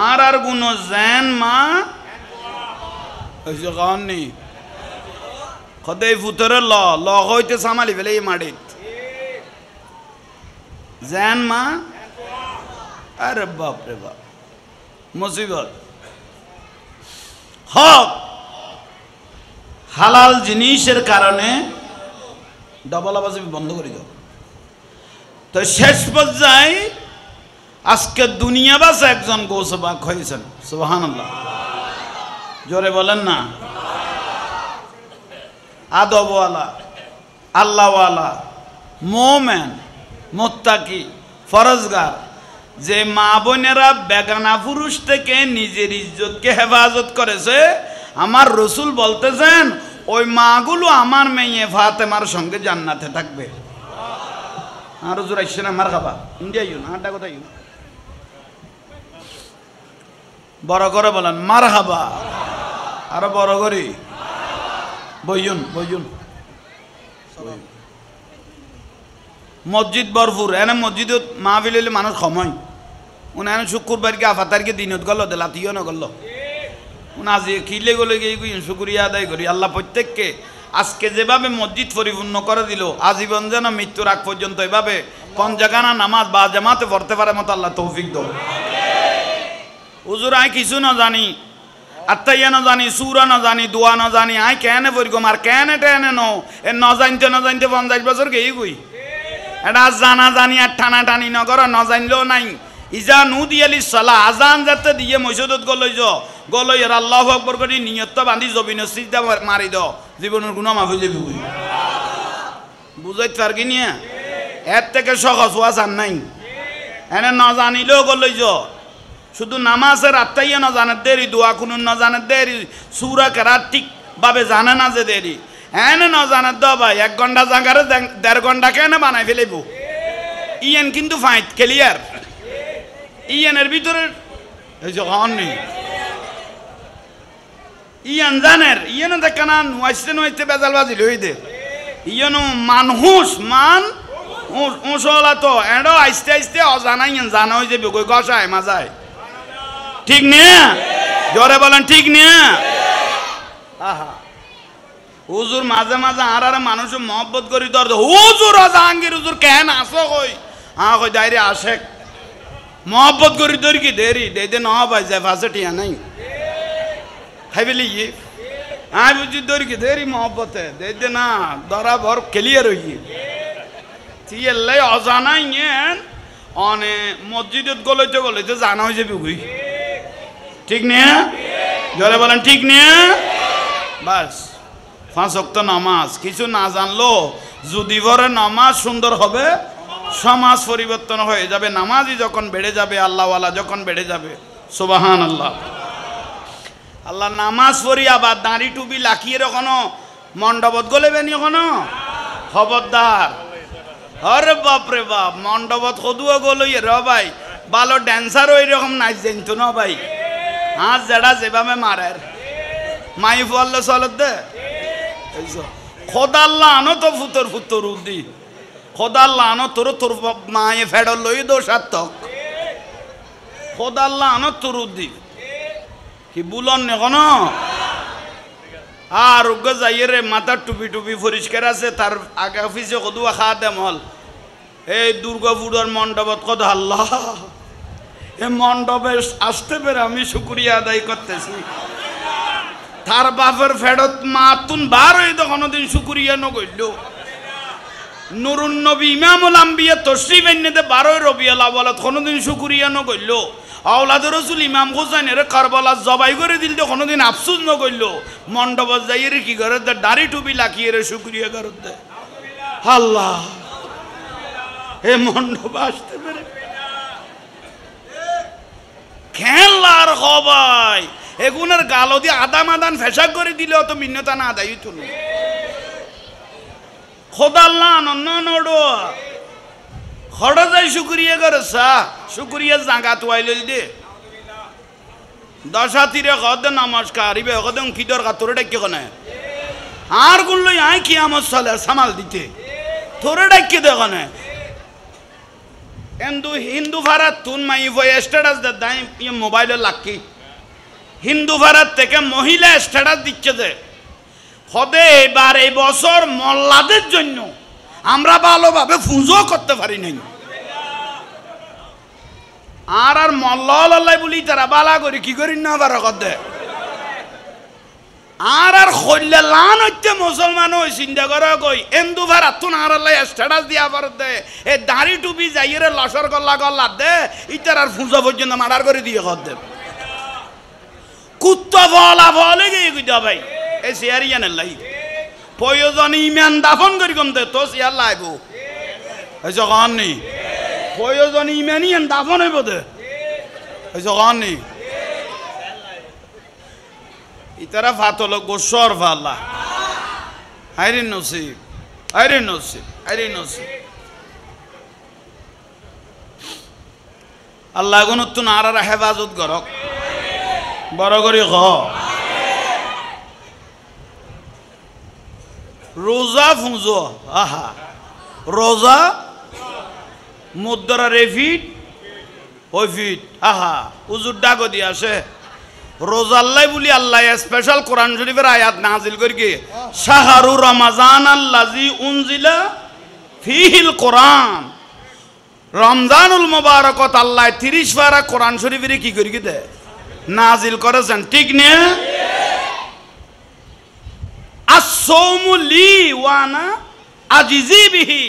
আর গুণ যেন মা গান নেই খদে ফুতরে ল হইতে সামালি ফেলে এই মাটিত যেন মা আরে বাপ রে বাপ মুসিবত হক হালাল জিনিসের কারণে ডবল আওয়াজ বন্ধ করে দাও তো শেষ পর্যায়ে আজকে দুনিয়াবাস একজন গৌসবাগ হয়েছেন সুবহানাল্লাহ জোরে বলেন না আদবওয়ালা আল্লাহওয়ালা মোমেন মুত্তাকি ফরজগার যে মা বোনেরা বেগানা পুরুষ থেকে নিজের ইজ্জতকে হেফাজত করেছে আমার রসুল বলতেছেন ওই মাগুলো আমার মেয়ে ফাতেমার সঙ্গে জান্নাতে থাকবে আর হুজুর আইসেন আমার খাবা ইন্ডিয়া ইউন আড্ডা কোথায় ইউন বড় করে বলেন মার হাবা আরো বড় করি বইয়ুন বইয়ুন মসজিদ ভরপুর এনে মসজিদ মাহফিল হইলে মানুষ সময় উনি এনে শুক্রবারকে আফাতারকে দিনত গেল লাতিও না গেল উনি আজ খিলে গলে গিয়ে শুক্রিয়া আদায় করি আল্লাহ প্রত্যেককে আজকে যেভাবে মসজিদ পরিপূর্ণ করে দিল আজীবন যেন মৃত্যুর আগ পর্যন্ত এভাবে পঞ্জাগানা নামাজ বা জামাতে পড়তে পারে মতো আল্লাহ তৌফিক দাও হুজুর আয় কিছু না জানি আত্মাইয়া না জানি সুরা না জানি দোয়া না জানি আয় কেন পরিগম আর কেন টেনে নো এ ন জানতে 50 বছর গেই গই এটা জানা জানি আর টানা টানি নগর ন জানলেও নাই ইজা নুদি আলি সালা আজান যাতে দিয়ে মসজিদত গলই আর আল্লাহু আকবার করে নিয়ত বাঁধি জবিন সিজদা মারি দাও জীবনের গুনাহ মাফ হয়ে যাবে বুঝাইতে পারকি নিয়ে এর থেকে সহজ ওয়াজ আর নাই এনে ন জানিলেও গলই শুধু নামাজের আত্মাইয়া না জানার দেরি, দোয়া কুনুন না জানার দেরি, সুরা কেরাত ঠিকভাবে জানে না যে দেরি, হ্যাঁ না জানার দ ভাই 1 ঘন্টা জাগারে 1.5 ঘন্টা কেন বানাই ফেলেব। ইয়ান কিন্তু ফাইট ক্লিয়ার। ইয়ানের ভিতরে এই যে নেই ইয়ান জানের, ইয়ানো দেখা না নুয়াইতে বেজাল বাজিল হই দে, ইয়ানো মানুষ মান উঁচলা তো এডো আস্তে আস্তে অজানাই জানা হয়ে যাবে, কই গসায় মাজায়, ঠিক নিয়ে জোরে বলেন ঠিক নিয়ে। আহা হুজুর মাঝে মাঝে আর মানুষ মহব্বত করি তোর হুজুর জাহাঙ্গীর হুজুর কেন আসো কই, হ্যাঁ কই দাইরে আসে মহব্বত করি তোর কি দেরি দে ন ভাই যায় ফাঁসে টিয়া নাই খাই ফেলি গিয়ে হ্যাঁ বুঝি তোর কি দেরি মহব্বতে দে না ধরা ভর ক্লিয়ার হই তিয়েল্লাই অজানাই অনে মসজিদত গলাইতে জানা হয়ে যাবে বুঝি, ঠিক নিয়ে জোরে বলেন ঠিক নিয়ে। বাস 5 ওয়াক্ত নামাজ কিছু না জানলো যদি পরে নামাজ সুন্দর হবে, সমাজ পরিবর্তন হয়ে যাবে। নামাজই যখন বেড়ে যাবে, আল্লাহওয়ালা যখন বেড়ে যাবে, সুবহান আল্লাহ। আল্লাহ নামাজ পড়ি আবার দাঁড়ি টুপি লাখিয়ে এখনো মণ্ডপত গলেবেন এখনো খবরদার। আরে বাপরে বাপ, মণ্ডপত সদুয়া গলই র ভাই, ভালো ড্যান্সার ওই রকম নাচ জানতো না ভাই, হাত জেড়া যেভাবে মারের মাই ফলে চলত দে খোদাল্লা আনো তো ফুতর উদ্দি খোদাল্লা আনো তোর মায়ে ফেডর লই দো সার্থক খোদাল্লা আনো তোর উদ্দি কি বুলন এখন আর উগ্র যাইয়ে রে মাথার টুপি পরিষ্কার আছে, তার আগে অফিসে কদুয়া খা দেম হল এই দুর্গাপুরের মণ্ডপত কত আল্লাহ এ মণ্ডপে আসতে পেরে আমি শুকরিয়া আদায় করতেছি। তার বাপের ফেরত মাতুন বার হয়ে তো কোনোদিন শুকরিয়া নগইল। নুরুন নবী ইমামুল আম্বিয়া তশরিফ এনে 12 রবিউল আউয়ালত কোনোদিন শুকরিয়া নগইল। আওলাদ রসুল ইমাম হোসেনের কারবালা জবাই করে দিল তো কোনোদিন আফসোস নগইল। মণ্ডপত যাইয়ে রে কি করে দাড়ি টুপি লাখিয়ে রে শুকরিয়া করে দে আল্লাহ এ মণ্ডপ আসতে পেরে খেলার সবাই এগুনের গালো দিয়ে আদাম আদান ফেসাক করে দিলে অত মিন্নতা না আদায় হইতো না। খোদাল্লাহ নন্ন নড়ো খড় যাই শুকরিয়া করে শুকরিয়া জাগা তুয়াই লইল দে 10 হাতিরে কদ নমস্কার ইবে কদ কি দরকার তোরে ডাকি কোনে আর গুণ লই আই কিয়ামত সালে সামাল দিতে তোরে ডাকি দে কোনে হিন্দু ভারত তুন মাই স্ট্যাটাস দে দাই মোবাইলে লাকি হিন্দু ভারত থেকে মহিলা স্ট্যাটাস দিচ্ছে যে হদে এবার এই বছর মোল্লাদের জন্য আমরা ভালোভাবে পুজো করতে পারি নাই আর মোল্লা বলি তারা বালা করি কি করি না পারে কদে আর খৈলে লান হচ্ছে মুসলমান ওই চিন্তা করে কই হিন্দু ভারত তুন আর স্ট্যাটাস দিয়া পারে দে এই দাড়ি টুপি যাইয়ে লসর গল্লা দে ইতার আর পুজো পর্যন্ত মার্ডার করে দিয়ে কর দে কুত্তা ফলা ফলে গিয়ে কুইতা ভাই এই শেয়ার ইয়ানের লাই প্রয়োজন ইমান দাফন করি কম দে তো শেয়ার লাইব এই যখন নেই প্রয়োজন ইমান ইয়ান দাফন হইব দে এই যখন নেই ইতারা ফাতল গোসর ফাল্লা আইরে নসিব আল্লাহ গুণত্তু নারার হেফাজত করক বড় করি খ রোজা ফুঁজো আহা রোজা মুদ্রা রেফিট ওই ফিট আহা উজুর ডাক দিয়ে আসে রোজাল্লাই বলি আল্লাহ স্পেশাল কোরআন শরীফের আয়াত নাজিল করি কি শাহরু রমাজান আল্লাজি উনজিলা ফিহিল কোরআন রমজানুল মুবারাকত আল্লাহ 30 পারা কোরআন শরীফের কি করি কি দে নাজিল করেছেন, ঠিক নিয়ে আসসাউমু লি ওয়ানা আজিজি বিহি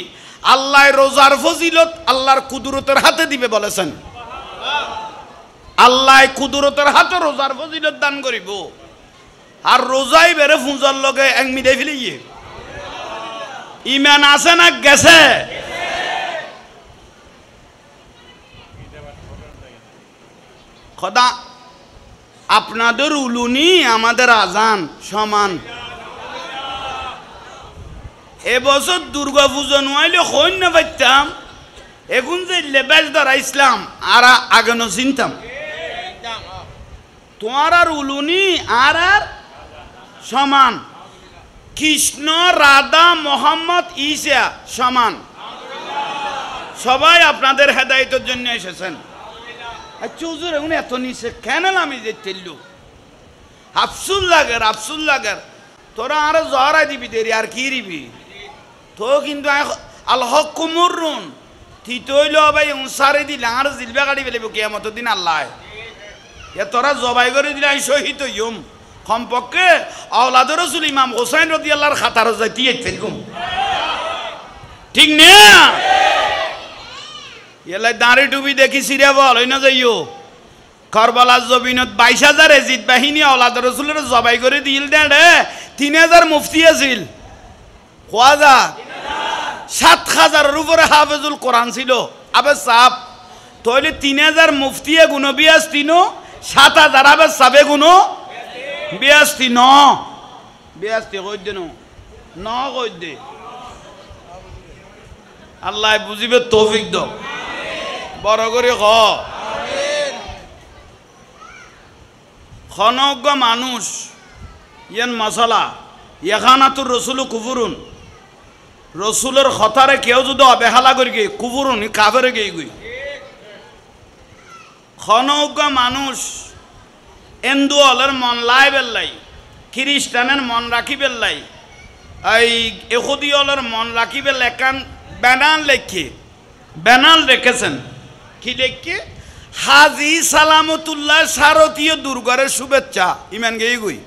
আল্লাহ রোজার ফজিলত আল্লাহর কুদরতের হাতে দিবে বলেছেন। আল্লাহ কুদরতের হাতে রোজার ফজিলত দান করিব আর রোজাই বেড়ে ফুঁজার লগে এক মিটাই ফেলে গিয়ে ইমান আছে না গেছে খোদা আপনাদের উলুনি আমাদের আজান সমান। এবছর দুর্গা পুজো নইলে হইন না পাইতাম, এখন যে লেবাস ধরা ইসলাম আর আগে ন চিনতাম। তোমার আর উলুনি আর সমান, কৃষ্ণ রাধা মোহাম্মদ ঈসা সমান। সবাই আপনাদের হেদায়েতের জন্য এসেছেন। আচ্ছা হুজুর এখন এত নিচে কেন আমি যে তেললু আফসুল লাগের তোরা আর জহরাই দিবি দেরি আর কি দিবি তো কিন্তু আল্লাহ কুমুরুন থিতইল ভাই উসারে দিলে আর জিলবা গাড়ি ফেলিব কিয়ামত দিন আল্লাহ এ তোরা জবাই করে দিলে আমি শহীদ হইম কমপক্ষে আওলাদ রাসূল ইমাম হোসেন রাদিয়াল্লাহর খাতার যাইতে ফেলকুম, ঠিক না? এলাই দাঁড়ি টুপি দেখি সিরিয়া বল হই না যাইও কারবালার জমিনত 22,000 এজিদ বাহিনী আওলাদ রাসূলের জবাই করে দিল দে 3,000 মুফতি আছিল, খোয়াজা 7,000-এর উপরে হাফেজুল কোরআন ছিল। আবে সাপ তাহলে 3,000 মুফতিয়ে গুণ 82 7,000 আবে সাবে গুণ 82 82 কই দে ন কই দে আল্লাহ বুঝিবে তৌফিক দাও বড় করে খ খনজ্ঞ মানুষ ইয়ান মশলা ইয়াখানাতুর রসুল কুফুরুন রসুলের খতারে কেউ যদি অবহেলা করি গে কুফুরুন কাফেরে গেই গই। খনজ্ঞ মানুষ হিন্দু হলের মন লাই বেল্লাই, খ্রিস্টানের মন রাখি বেল্লাই, এই এহুদি হলের মন রাখি বেল্লাই একান ব্যানার লেখে ব্যানার রেখেছেন কি লেখে হাজি সালামতুল্লাহ শারদীয় দুর্গের শুভেচ্ছা ইমান গেই গই।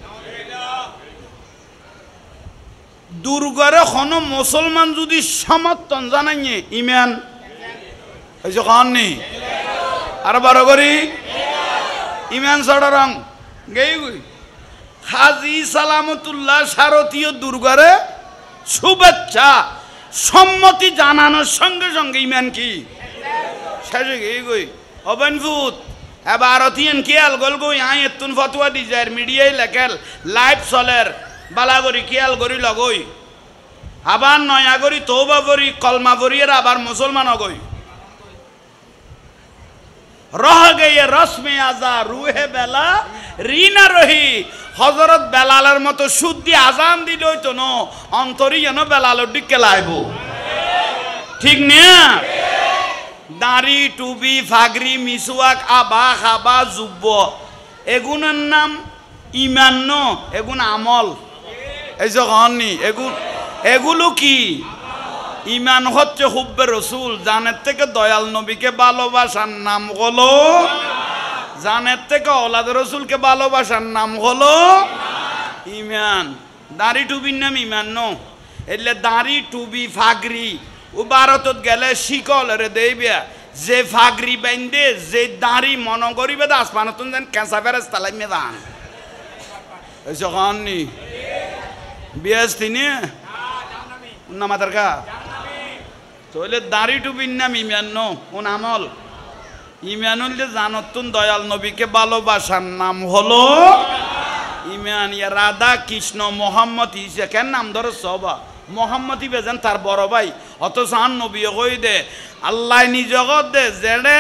দুর্গরে কোনো মুসলমান যদি সমর্থন জানাইয়ে ইমান হয়েছে খাননি আর বারো করি ইমান ছড়া রং গেই গই। হাজি সালামতুল্লাহ শারদীয় দুর্গরে শুভেচ্ছা সম্মতি জানানোর সঙ্গে সঙ্গে ইমান কি শেষে গেই গই অবনফুত এবার অতিয়েন খেয়াল গল গই আই এতুন ফতোয়া দি যায় মিডিয়ায় লেখেল লাইভ চলের বালাগরি খেয়াল করি লগই আবার নয়া করি তৌবা করি কলমা করি আর আবার মুসলমান গই রহ গিয়ে রসমে আজা রুহে বেলা রিনা রহি হজরত বেলালের মতো শুদ্ধি আজান দিল হইতো ন অন্তরি যেন বেলালের দিকে লাইব, ঠিক না? দাড়ি টুবি ফাগরি মিসওয়াক আবা খাবা যুব্ব এগুনের নাম ইমান ন এগুন আমল এই যে হননি এগুলো কি ইমান হচ্ছে হুব্বে রসুল জানের থেকে দয়াল নবীকে ভালোবাসার নাম হলো, জানের থেকে ওলাদ রসুলকে ভালোবাসার নাম হলো ইমান। দাড়ি টুবির নাম ইমান ন এলে দাড়ি টুবি ফাগরি ও ভারতত গেলে শিকল রে দেবে যে ফাগরি বাইন্দে যে দাড়ি মন করিবে আসমানতন যেন কেঁচা ফেরাস তালাইমে দান এইসব খাননি বিয়াস তিনি না মাতার কা তাহলে দাড়ি টুবির নাম ইমান ন কোন আমল ইমানুল যে জানতুন দয়াল নবীকে ভালোবাসার নাম হলো ইমান। ইয়া রাধা কৃষ্ণ মোহাম্মদ ঈসা কেন নাম ধরো সবা মোহাম্মদই বেজান তার বড় ভাই অথচ আন নবী কই দে আল্লাহ নিজগত দে জেড়ে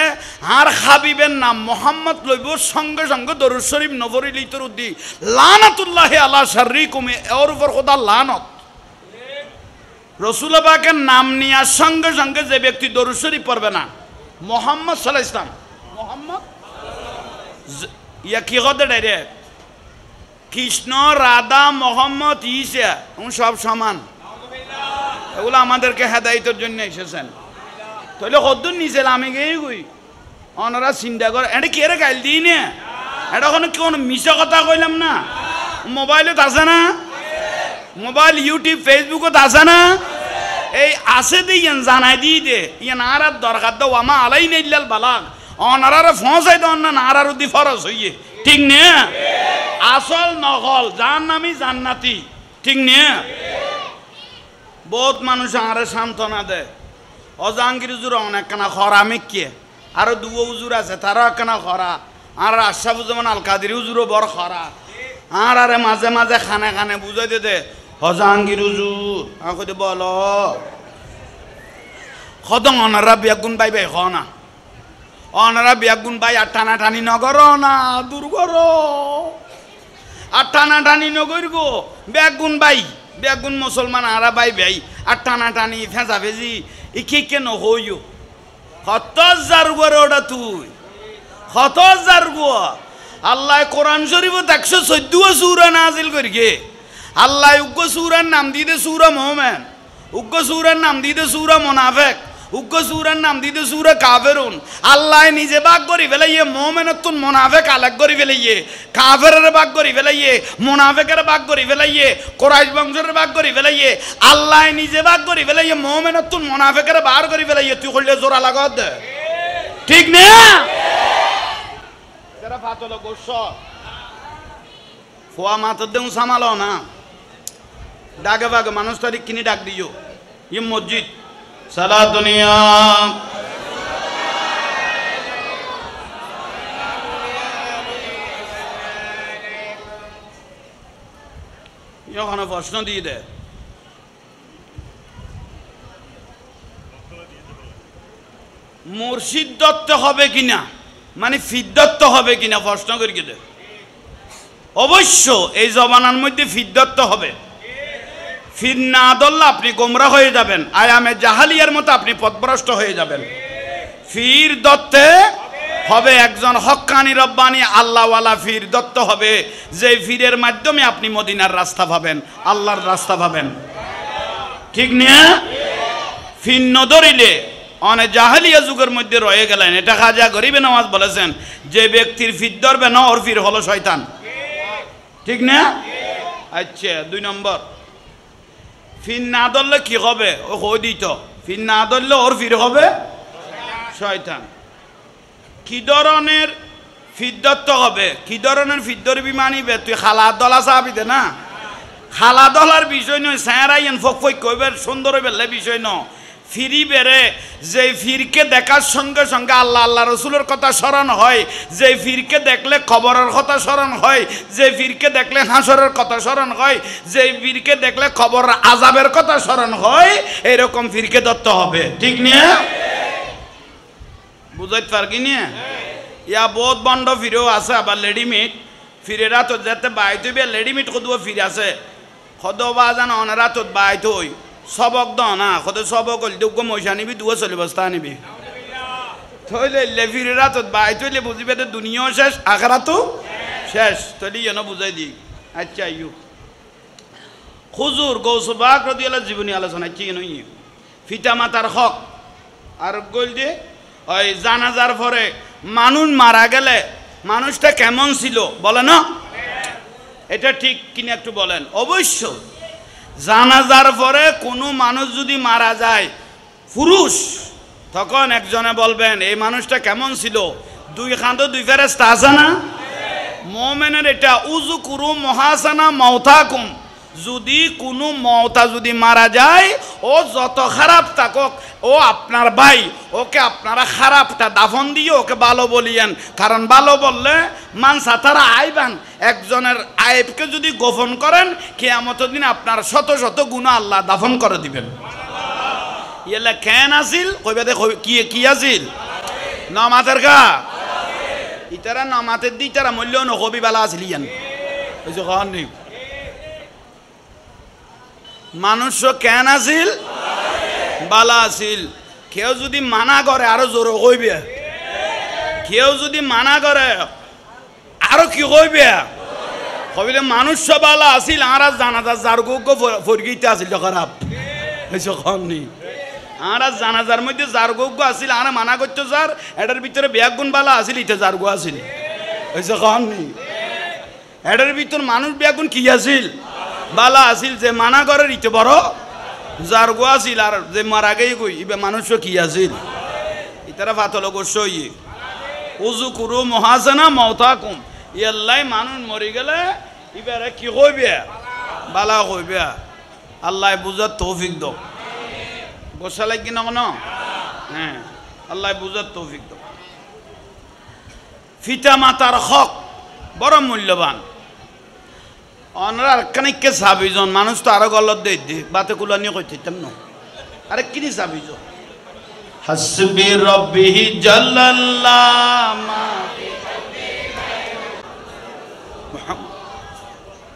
আর হাবিবের নাম মোহাম্মদ লইব সঙ্গে সঙ্গে দরুদ শরীফ নবরি লিতর উদ্দি লানাতুল্লাহ আলা শাররিকুম এর উপর খোদা লানত। রসুল পাকের নাম নেওয়ার সঙ্গে সঙ্গে যে ব্যক্তি দরুদ শরীফ পড়বে না মোহাম্মদ সাল্লাল্লাহু আলাইহি ওয়াসাল্লাম মোহাম্মদ ইয়া কি কথা ডাইরেক্ট কৃষ্ণ রাধা মোহাম্মদ ঈসা সব সমান, এগুলো আমাদেরকে হেদায়েতের জন্য এসেছেন। তাহলে কদ্দুর নিচেল আমি গেই গই ওনারা চিন্তা করে এটা কে রে গাইল দিই না এটা কোনো কোন মিশা কথা কইলাম না, মোবাইলত আছে না, মোবাইল ইউটিউব ফেসবুকত আছে না, এই আছে দিয়ে ইয়ান জানাই দিয়ে দে ইয়ান আর দরকার দাও আমা আলাই নেইলাল বালাগ অনারা ফসাই দাও না আর উদ্দি ফরজ হইয়ে, ঠিক না? আসল নকল জাহান্নামী জান্নাতি, ঠিক না? বহুত মানুষ আরে সান্ত্বনা দেয় অজাহাঙ্গীর হুজুর অনেকখানা খরা মিকিয়ে আরো দুও হুজুর আছে তারাও একখানা খরা আর আশরাফুজ্জামান আল কাদেরী হুজুরও বড় খারাপ আর আরে মাঝে মাঝে খানে খানে বুঝাই দে হজাঙ্গীর হুজুর আমাকে বলো খদং অনারা বিয়াগুন বাই বাই না অনারা বিয়াগুন বাই আর টানা টানি নগর না দূর করো আর টানা টানি নগর গো বেগুন বাই বেগুন মুসলমান আরা বাই বাই আর টানা টানি ফেঁচা ফেঁচি ই কে কেন হইও কত হাজার করে ওটা তুই কত হাজার গো আল্লাহ কোরআন শরীফ 114 সূরা নাজিল করিগে আল্লাহ উগ্র সূরার নাম দিতে সূরা মুমিন উগ্র সূরার নাম দিতে সূরা মুনাফিক উগ্র সূরার নাম দিতে সূরা কাফিরুন আল্লাহ নিজে ভাগ করি ফেলাইয়ে মুমিনতুন মুনাফিক আলাগ করি ফেলাইয়ে কাফিরের ভাগ করি ফেলাইয়ে মুনাফিকের ভাগ করি ফেলাইয়ে কুরাইশ বংশের ভাগ করি ফেলাইয়ে আল্লাহ নিজে ভাগ করি ফেলাইয়ে মুমিনতুন মুনাফিকের বার করি ফেলাইয়ে তুই কইলে জোরা লাগত ঠিক না তেরা ফাতলো গোশ ফোয়া মাথা দেউ সামালো না ডাকে বাগে মানুষ তারিখ কিনে ডাক দিও ই মসজিদ সালা দুনিয়া ওখানে প্রশ্ন দিয়ে দে মুর্শিদ দত্ত হবে কিনা মানে ফিদ্দত্ত হবে কিনা প্রশ্ন করি দে অবশ্য এই জমানার মধ্যে ফিদ্দত্ত হবে ফির না দল্লা আপনি গোমরা হয়ে যাবেন আয়ামে জাহালিয়ার মতো আপনি পথভ্রষ্ট হয়ে যাবেন ফির দত্তে হবে একজন হক্কানি রব্বানি আল্লাহওয়ালা ফির দত্ত হবে যে ফিরের মাধ্যমে আপনি মদিনার রাস্তা পাবেন আল্লাহর রাস্তা পাবেন ঠিক না ফির নদরিলে অনেক জাহালিয়া যুগের মধ্যে রয়ে গেলেন এটা খাজা গরিবে নওয়াজ বলেছেন যে ব্যক্তির ফির ধরবে না ওর ফির হলো শয়তান ঠিক না আচ্ছা 2 নম্বর ফির না ধরলে কি হবে ও হয়ে দিত ফির না ধরলে ওর ফির হবে শয়তান কি ধরনের ফিদ্দত্ত হবে কি ধরনের ফিদ্দর বিমানিবে তুই খালা দলা চাবি দে না খালা দলার বিষয় নয় স্যারাইন ফক ফক কইবে সুন্দর বেলে বিষয় ন ফিরি বেড়ে যে ফিরকে দেখার সঙ্গে সঙ্গে আল্লাহ আল্লাহ রসুলের কথা স্মরণ হয় যে ফিরকে দেখলে কবরের কথা স্মরণ হয় যে ফিরকে দেখলে হাসরের কথা স্মরণ হয় যে ফিরকে দেখলে কবর আজাবের কথা স্মরণ হয় এরকম ফিরকে দত্ত হবে ঠিক নিয়ে বুঝাইতে পারকি নিয়ে ইয়া বহুত বন্ড ফিরেও আছে আবার লেডিমিট ফিরেরা তো যাতে বাইতে বে লেডিমিট কদুও ফিরে আছে খদো বা জান অনেরা তো বাইতে হই সবক দ না খদে সবক হল দুগ্গ মশা নিবি দুয়ো চলি বস্তা নিবি থইলে লেফিরেরা তো বাইতে হইলে বুঝিবে তো দুনিয়াও শেষ আখেরা তো শেষ তলি যেন বুঝাই দি আচ্ছা ইউ হুজুর গৌসবাক রাদিয়াল্লাহু জীবনী আলোচনা কি নই ফিতা মাতার হক আর গল যে ওই জানাজার পরে মানুষ মারা গেলে মানুষটা কেমন ছিল বলে না এটা ঠিক কিনা একটু বলেন অবশ্য জানাজার পরে কোনো মানুষ যদি মারা যায় পুরুষ তখন একজনে বলবেন এই মানুষটা কেমন ছিল দুই খান্দো দুই ফেরেশতা আছে না মুমিনের এটা উযু কুরু মুহাসানা মাউতাকুম যদি কোনো মওতা যদি মারা যায় ও যত খারাপ থাকুক ও আপনার ভাই ওকে আপনারা খারাপটা দাফন দিয়ে ওকে ভালো বলিয়েন কারণ ভালো বললে মান সাতারা আইবান একজনের আইবকে যদি গোপন করেন কিয়ামতের দিন আপনার শত শত গুনাহ আল্লাহ দাফন করে দিবেন ইয়েলা কেন আসিল কইবে দেখো কি আসিল নামাজের গা ইতারা নামাজের দি তারা মূল্য নহবি বালা আসিলিয়ান ওই যে কখন নেই মানুষ কেন আসিল বালা আসিল কেউ যদি মানা করে আরো জোর কইবে কেউ যদি মানা করে আরো কি কইবে কইলে মানুষ বালা আসিল আর জানাজা যার গোগ ফরগিতে আসিল খারাপ এসে কম নেই আর জানাজার মধ্যে যার গোগ আসিল আর মানা করতো যার এটার ভিতরে ব্যাগুন বালা আসিল ইতে যার গো আসিল এসে কম নেই এটার ভিতর মানুষ ব্যাগুন কি আসিল বালা আসিল যে মানা করে ইতে বড় যার গো আসিল আর যে মারা গেই গই ইবে মানুষ কি আসিল ইতারা ফাতল গোস্ব ইয়ে উজু কুরু মহাসানা মাউতাকুম ইয়াল্লাই মানুষ মরি গেলে ইবারে কি কইবে বালা কইবে আল্লাহ বুঝার তৌফিক দাও গোসা লাগি না হ্যাঁ আল্লাহ বুঝার তৌফিক দাও পিতা মাতার হক বড় মূল্যবান অনরা কানিককে সাবিজন মানুষ তো আরো গলত দেই দে বাতে কুলানি কইতেন না আরে কিনি সাবিজন হাসবি রব্বিহি জাল্লাল্লাহ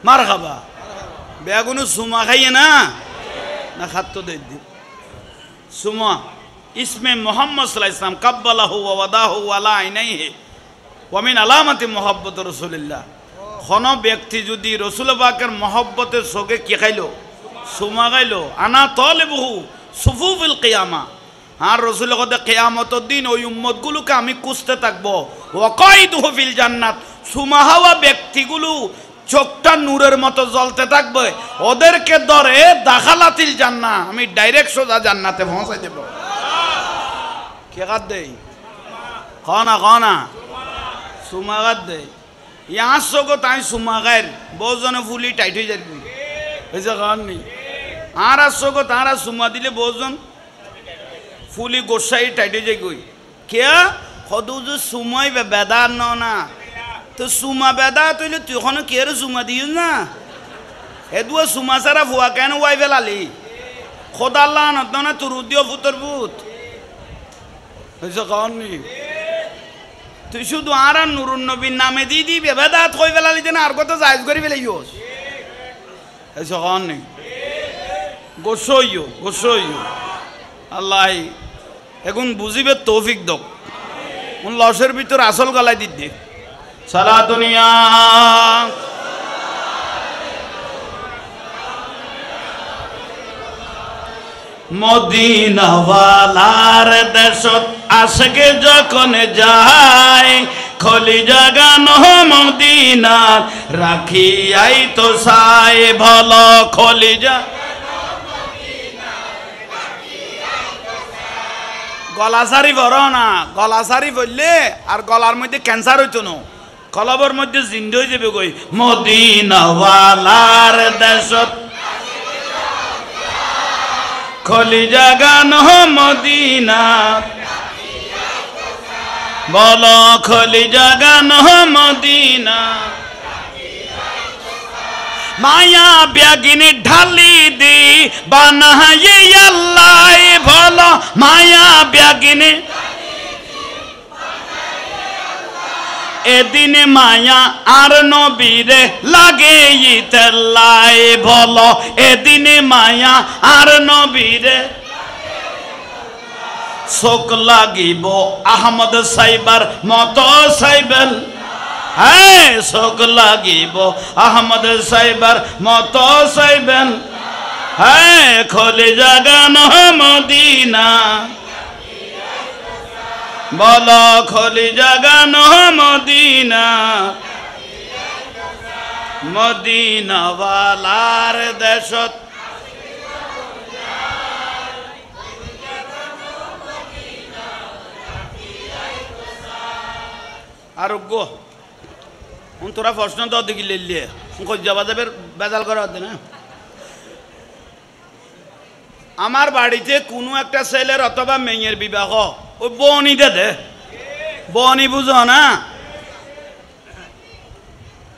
মারহাবা বেগুন সুমা খাইয়ে না না খাদ্য দেই দি সুমা ইসমে মোহাম্মদ সাল্লাল্লাহু আলাইহি ওয়াসাল্লাম কাব্বালাহু ওয়া ওয়াদাহু আলা আইনাইহি ওয়া মিন আলামাতি মুহাব্বতি রাসূলিল্লাহ কোন ব্যক্তি যদি রাসূল পাকের মহব্বতের সঙ্গে কি খাইলো সুমা খাইলো আনা তালিবহু সুফুফিল কিয়ামা আর রাসূল কদে কিয়ামতের দিন ওই উম্মতগুলোকে আমি খুঁজতে থাকবো ওয়া কাইদুহু ফিল জান্নাত সুমা হাওয়া ব্যক্তিগুলো চোখটা নূরের মতো জ্বলতে থাকবে ওদেরকে ধরে দাখালাতিল জান্নাহ আমি ডাইরেক্ট সোজা জান্নাতে পৌঁছাই দেব কে গাদ দেই কনা সুমা গাদ দেই यहाँ सोगो ताई सुमागार बहुत जने फुली टाइट हो जाती ऐसा कारण नहीं आरा सोगो तारा सुमा दिले बहुत जन फुली गोसाई टाइट हो जाएगी क्या खुद जो सुमाई बे बेदार ना तो सुमा बेदार तो ले तू खाने केर सुमा दियो ना ये दुआ सुमा सारा फुआ कहने वाई बेला ली खुदा अल्लाह ना तो ना तू रुदियो पुत्र पुत ऐसा कारण नहीं তুই শুধু আর নুরুন নবীর নামে দিয়ে দিবি বেদাত কই ফেলালি যেন আর কত জায়েজ করে ফেলাইস এসো কন নেই গোসইও আল্লাহ এখন বুঝিবে তৌফিক দক কোন লসের ভিতর আসল গলায় দিতে সালা দুনিয়া মদিনাওয়ালার দেশত আশকে যখন যায় খলি জাগানো মদিনা রাখিয়াই তো সাই ভালো খলি যা গলা সারি বড় না গলা সারি বললে আর গলার মধ্যে ক্যান্সার হইতো না কলবর মধ্যে জিন্দ হয়ে যাবে কই মদিনাওয়ালার দেশত খলি জাগানো মদিনা বলো খলি জাগানো মদিনা মায়া ব্যাগিনী ঢালি দি বানাই আল্লাহ বলো মায়া ব্যাগিনী এদিনে মায়া আর নবীরে লাগে ইতেল্লাই বলো এদিনে মায়া আর নবীরে শোক লাগিব আহমদ সাইবার মতো সাইবেল হ্যাঁ শোক লাগিব আহমদ সাইবার মতো সাইবেল হ্যাঁ খোলে জাগানো মদিনা বলো খলি জাগানো মদিনা মদিনাওয়ালার দেশত আরোগ্য তোরা প্রশ্ন তো দেখি লিয়ে যাবা যাবে বেজাল করা হতে না আমার বাড়িতে কোনো একটা ছেলের অথবা মেয়ের বিবাহ ওই বনি দে বনি বুঝো না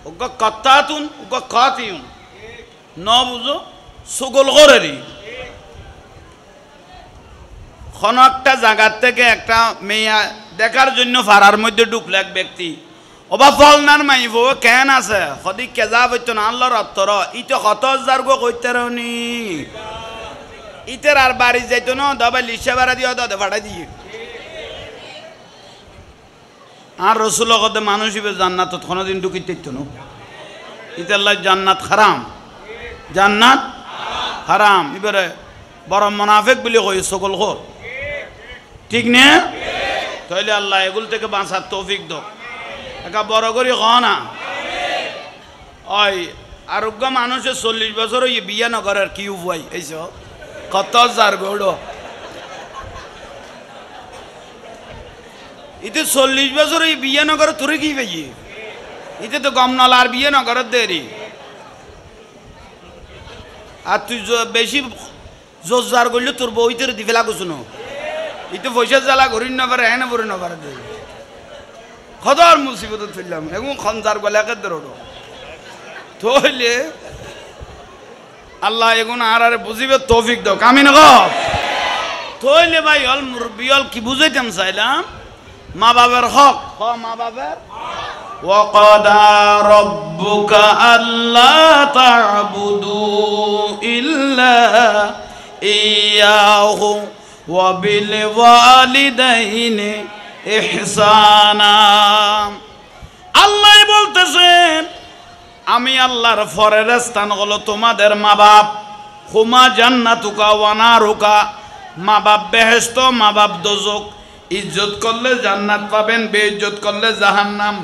ওকে কত্তাতুন ওকে খাতিউন ন বুঝো সুগল করেরি কোন একটা জায়গার থেকে একটা মেয়ে দেখার জন্য ফারার মধ্যে ঢুকলো এক ব্যক্তি ওবা ফলনার মাইব কেন আছে সদি কেজা বইতো না আল্লাহর অত্তর ইতো ৭০,০০০ গো কইতে রনি ইতের আর বাড়ি যাইতো না দবা লিসা ভাড়া দিয়ে দে ভাড়া দিয়ে আর রসুল কদে মানুষ হিসেবে জান্নাত কোনোদিন ঢুকিতে না ইতাল্লাহ জান্নাত হারাম এবারে বড় মুনাফিক বলে কই সকল খোর ঠিক না তাইলে আল্লাহ এগুলো থেকে বাঁচার তৌফিক দাও একা বড় করি ক না ওই আরোগ্য মানুষের ৪০ বছর ওই বিয়া নগরের কি উপায় এইস কত যার গৌড় ইতে ৪০ বছর ওই বিয়া নগর তোরে কি পাই ইতে তো গমনাল আর বিয়ে নগরের দেরি আর তুই বেশি জোরজার করলে তোর বইতে দি ফেলা কুছুনো ইতে পয়সা জ্বালা করি না পারে হ্যাঁ না পরে না পারে খদর মুসিবত ফেললাম এখন খঞ্জার গলাকে দৌড়ো তাহলে আল্লাহ এগুন আর বুঝিবে তৌফিক দাও কামিন গো তাহলে ভাই অল মুরব্বি অল কি বুঝাইতাম চাইলাম মা বাবার হক মা বাবার وَقَضَى رَبُّكَ أَلَّا تَعْبُدُوا إِلَّا إِيَّاهُ وَبِالْوَالِدَيْنِ إِحْسَانًا আল্লাহ বলতেছেন আমি আল্লাহর ফরের স্থান হলো তোমাদের মা বাপ হুমা জান্নাতুকা ওয়া নারুকা মা বাপ বেহেশত মা বাপ দোজক ইজ্জত করলে জান্নাত পাবেন বেইজ্জত করলে জাহান্নাম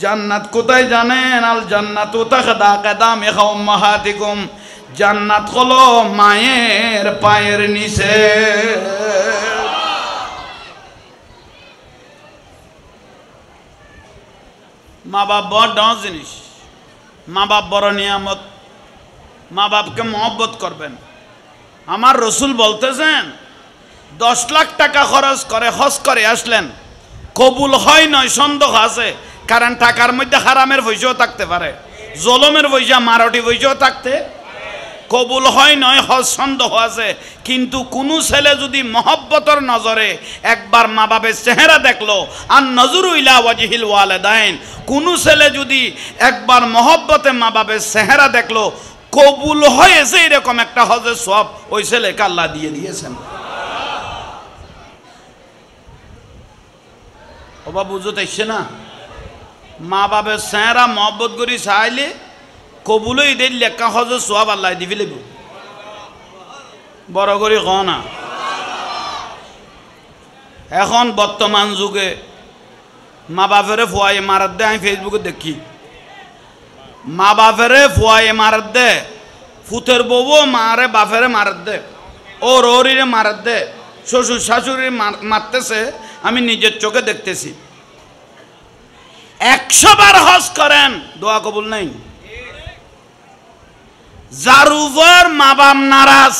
জান্নাত কোথায় জানেন আল জান্নাতু তাখদা কাদামি উম্মাহাতিকুম জান্নাত হলো মায়ের পায়ের নিচে মা বাপ বড় জিনিস মা বাপ বড় নিয়ামত মা বাপকে মহব্বত করবেন আমার রসুল বলতেছেন 10 লাখ টাকা খরচ করে হজ করে আসলেন কবুল হয় নয় সন্দেহ আছে কারণ টাকার মধ্যে হারামের পয়সাও থাকতে পারে জলমের পয়সা মারটি পয়সাও থাকতে কবুল হয় নয় হজ সন্দেহ আছে কিন্তু কোনো ছেলে যদি মহব্বতের নজরে একবার মা বাপের চেহারা দেখলো আর নজরু ইলা ওয়াজহিল ওয়ালিদাইন কোনো ছেলে যদি একবার মহব্বতে মা বাপের চেহারা দেখলো কবুল হয়েছে এরকম একটা হজের সওয়াব ওই ছেলেকে আল্লাহ দিয়ে দিয়েছেন ওবা বুঝতে ইচ্ছে না মা বাপের চেহারা মহব্বত করি চাইলে কবুল ঈদের লেখা হজের সওয়াব আল্লাহ দি ফেলিব বড় করে ক না এখন বর্তমান যুগে মা বাপেরে ফুয়াই মারাত দে আমি ফেসবুকে দেখি মা বাপেরে ফুয়াই মারাত দে ফুতের বউ মারে বাপেরে মারাত দে ওর ওরিরে মারাত দে শ্বশুর শাশুড়ি মারতেছে আমি নিজের চোখে দেখতেছি 100 বার হজ করেন দোয়া কবুল নাই যার উপর মা বাপ নারাজ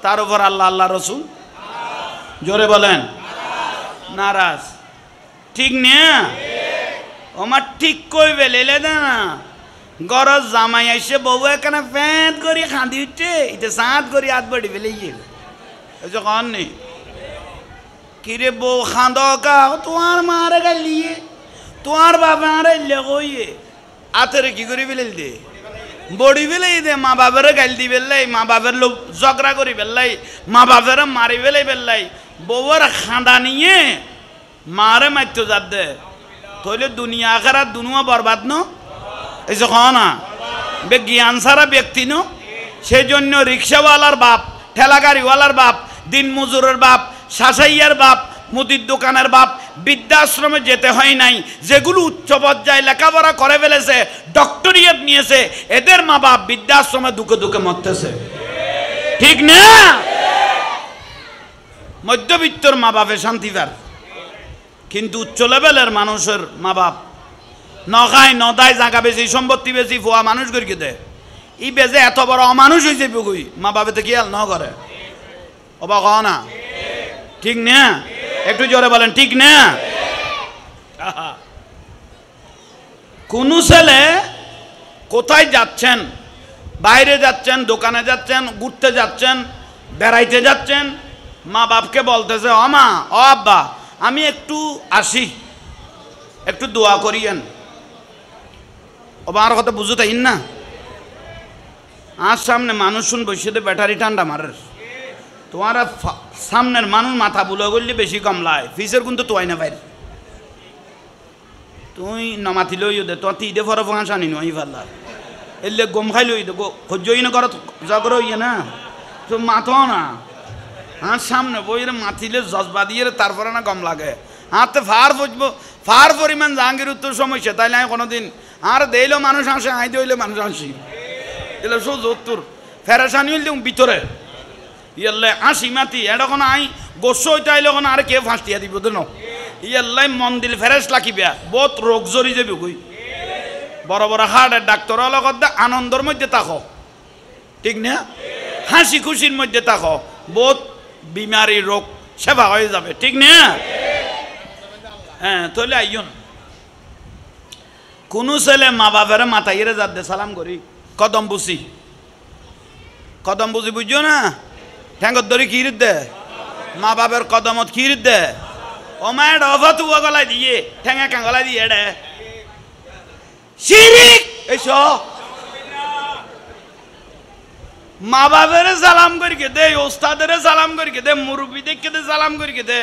তার উপর আল্লাহ আল্লাহ রসুল জোরে বলেন নারাজ ঠিক না আমার ঠিক কইবে লেলে না গরজ জামাই আইসে বউ এখানে ফ্যাঁত করি খাঁদি উঠে ইতে সাঁত করি হাত বাড়ি ফেলে গিয়ে কন নেই কিরে বউ খাঁদ কা তোমার মারে গালিয়ে তোমার বাবা আরে কইয়ে আতেরে কি করি ফেলে দে বড়ি ফেলাই দে মা বাপের গাল দি ফেললাই মা বাপের লোক ঝগড়া করি ফেললাই মা বাপের মারি ফেলাই ফেললাই বউর খাঁদা নিয়ে মারে মারতে যাত দে তাহলে দুনিয়া আখেরাত দুনুয়া বরবাদ ন এই যে না বে জ্ঞান সারা ব্যক্তি ন সেই জন্য রিক্সাওয়ালার বাপ ঠেলা গাড়িওয়ালার বাপ দিন মজুরের বাপ শাসাইয়ার বাপ মুদির দোকানের বাপ বৃদ্ধাশ্রমে যেতে হয় নাই যেগুলো উচ্চ পর্যায়ে লেখাপড়া করে ফেলেছে ডক্টরিয়েট নিয়েছে এদের মা বাপ বৃদ্ধাশ্রমে দুঃখে দুঃখে মরতেছে ঠিক না মধ্যবিত্তর মা বাপে শান্তি পায় কিন্তু উচ্চ লেভেলের মানুষের মা বাপ নখায় নদায় জায়গা বেশি সম্পত্তি বেশি ফোয়া মানুষ করে দেয় ই বেজে এত বড় অমানুষ হয়েছে বুগুই মা বাপে খেয়াল ন করে অবা ক না ঠিক না একটু জোরে বলেন ঠিক না কোন ছেলে কোথায় যাচ্ছেন বাইরে যাচ্ছেন দোকানে যাচ্ছেন ঘুরতে যাচ্ছেন বেড়াইতে যাচ্ছেন মা বাপকে বলতেছে ও মা ও আব্বা আমি একটু আসি একটু দোয়া করিয়েন ও আমার কথা বুঝো তাই না আর সামনে মানুষ শুন বসে ব্যাটারি ঠান্ডা মারের তোমার সামনের মানুষ মাথা বুলো করলে বেশি কমলায় ফিসের কিন্তু তোয়াই না বাইরে তুই নমাতি লইও দে তোমার তিদে ফর ফাঁস আনি নই ফাল্লা এলে গম খাই লই দে সহ্যই না করো জগর ইয়ে না তো মাথো না আর সামনে বইরে মাতিলে জজবা দিয়ে তারপরে না গম লাগে হাতে ফার বুঝবো ফার পরিমাণ জাহাঙ্গীর উত্তর সমস্যা তাইলে আমি কোনোদিন আর দেইলেও মানুষ আসে আই দিলে মানুষ আসি এলে সোজ উত্তর ফেরাসানি হইলে ভিতরে ইয়াল্লে আসি মাতি এটা কোনো আই গোস্ব হইতে আইলে কোনো আর কে ফাঁসটিয়া দিব তো ন ইয়াল্লাই মন দিল ফেরেস লাখিবা বহুত রোগ জরি যাবি কই বড় বড় হার্টের ডাক্তারের লগত আনন্দের মধ্যে থাকো ঠিক না হাসি খুশির মধ্যে থাকো বহুত বিমারি রোগ সেবা হয়ে যাবে ঠিক না হ্যাঁ তাহলে আইন কোনো ছেলে মা বাপের মাথাইরে যাত দে সালাম করি কদম বুঝি বুঝছো না ঠ্যাঙ্গর ধরে কি দে মা বাপের কদমত কি দে ও মায়ের অভা তুয়া গলায় দিয়ে ঠ্যাঙ্গা কাঙ্গলায় দিয়ে রে শিরিক এসো মা বাপের সালাম করি দে ওস্তাদের সালাম করি দে মুরব্বী দেখে দে সালাম করি দে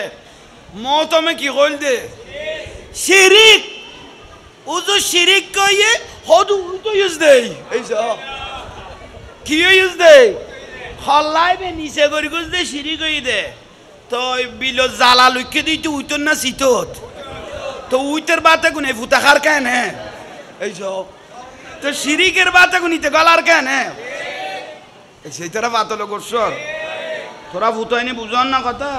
মতমে কি কইল দে শিরিক উজু শিরিক কইয়ে হদু তো ইউজ দেই এইসো কি ইউজ দেই হল্লাইবে নিচে করি গুজ দে শিরিক কই দে তো বিলো জালা লইকে দিই তো উইতর না সিতত তো উইতের বাতে গুনে ফুটা খার কেন এইসো তো শিরিকের বাতে গুনিতে গলার কেন সেই তোরা বাতলো করছ তোরা ভূতাইনি বুঝন না কথা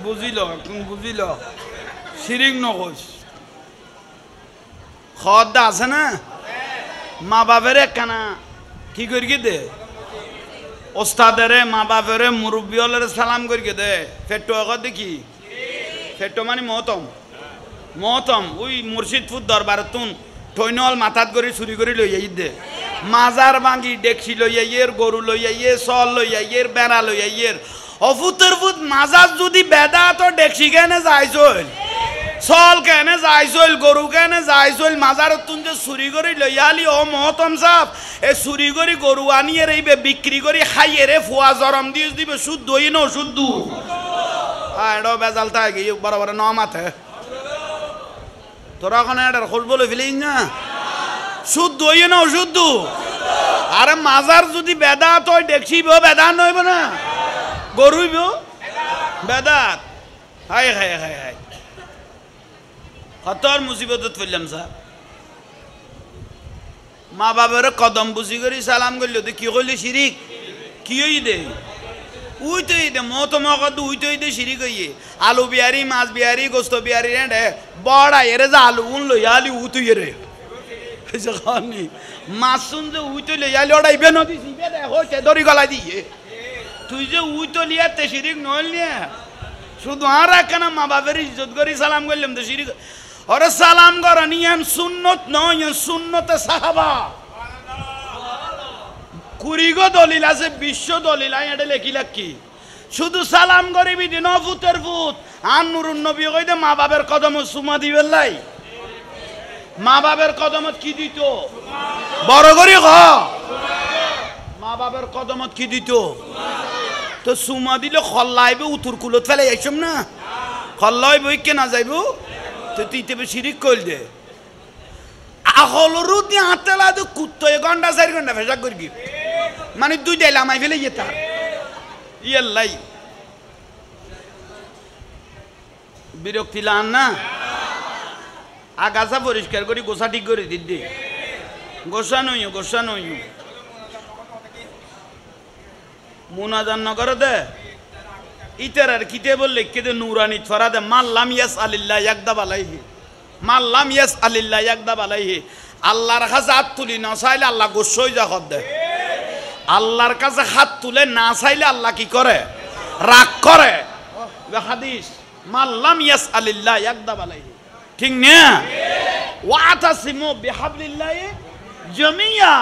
বুঝিল বুঝিল শিরিক নকইস খদ্দা আছে না মা বাপের একখানা কি করি দে ওস্তাদের মা বাপের মুরব্বী হলের সালাম করি দে ফেটো একর দেখি ফেটো মানে মহতম ওই মুর্শিদপুর দরবার তুন ঠৈনল মাথাত করে চুরি করে লই আই দে মাজার ভাঙি ডেকসি লই আইয়ের গরু লই আইয়ের চল লই আইয়ের বেড়া লই আইয়ের অফুতের ফুট মাজার যদি বেদা তো ডেকসি কেনে যাইছল চল কেনে যাইছল গরু কেনে যাইছল মাজার তুন যে চুরি করে লই আলি ও মহতম সাপ এ চুরি করে গরু আনিয়ে রইবে বিক্রি করে খাইয়ে রে ফুয়া জরম দিয়ে দিবে শুদ্ধ হই না শুদ্ধ এটাও বেজাল থাকে বড় বড় ন মাথে তোরা ওখানে এটার খোঁজ বলে ফেলিস না শুদ্ধ হইয়ে না অশুদ্ধ আরে মাজার যদি বেদাত হয় দেখছিব বেদাত নইব না গরুইব বেদাত হাই হাই হাই হাই হতর মুসিবতত ফেললাম স্যার মা বাবার কদম বুঝি করি সালাম করল তো কি করলি শিরিক কি হই দে উই তো দে মতম কদ উই তো দে শিরিক হইয়ে আলু বিহারি মাছ বিহারি গোস্ত বিহারি রে বড় এরে যা আলু উন লই আলি উ তুই রে খানি মাছ শুন যে উই তো লই আলি ওড়াইবে নদী সিবে দেখো তে দড়ি গলা দিয়ে তুই যে উই তো লিয়াতে শিরিক নইল নিয়ে শুধু আর একখানা মা বাবার ইজ্জত করি সালাম করলাম তো শিরিক ওরে সালাম করা নিয়ম সুন্নত নয় সুন্নতে সাহাবা কুড়িগো দলিল আছে বিশ্ব দলিল এটা লেখি লাকি শুধু সালাম করিবি দিন ফুতের ফুত আর নুরুন নবী কইতে মা বাবার কদম সুমা দিবেন লাই মা বাবার কদমত কি দিত বড় করি ক মা বাবার কদমত কি দিত তো সুমা দিলে খল্লাইবে উতুর কুলত ফেলে যাইছম না খল্লাইব কে না যাইব তো তুই তেবে শিরিক কইল দে আহলরু দি আতেলা দে কুত্তো 1 ঘন্টা 4 ঘন্টা ফেসাক করবি মানে দুই দেলা মাই ফেলে যেতা ইয়াল্লাই বিরক্তি লান না আগাছা পরিষ্কার করি গোসা ঠিক করে দিদি গোসা নই মুনাজান নগর দে ইতার আর কিতে বললে কেদে নুরানি ছড়া দে মাল্লাম ইয়াস আলিল্লাহ ইয়াকদাব আলাইহি মাল্লাম ইয়াস আলিল্লাহ ইয়াকদাব আলাইহি আল্লাহর কাছে হাত তুলি না চাইলে আল্লাহ গোসই জাগত দে আল্লাহর কাছে হাত তুলে না চাইলে আল্লাহ কি করে রাগ করে হাদিস মাল্লাম ইয়াস আলিল্লাহ ইয়াকদাব আলাইহি ঠিক না ওয়াতাসিমু বিহাবলিল্লাহ জামিয়া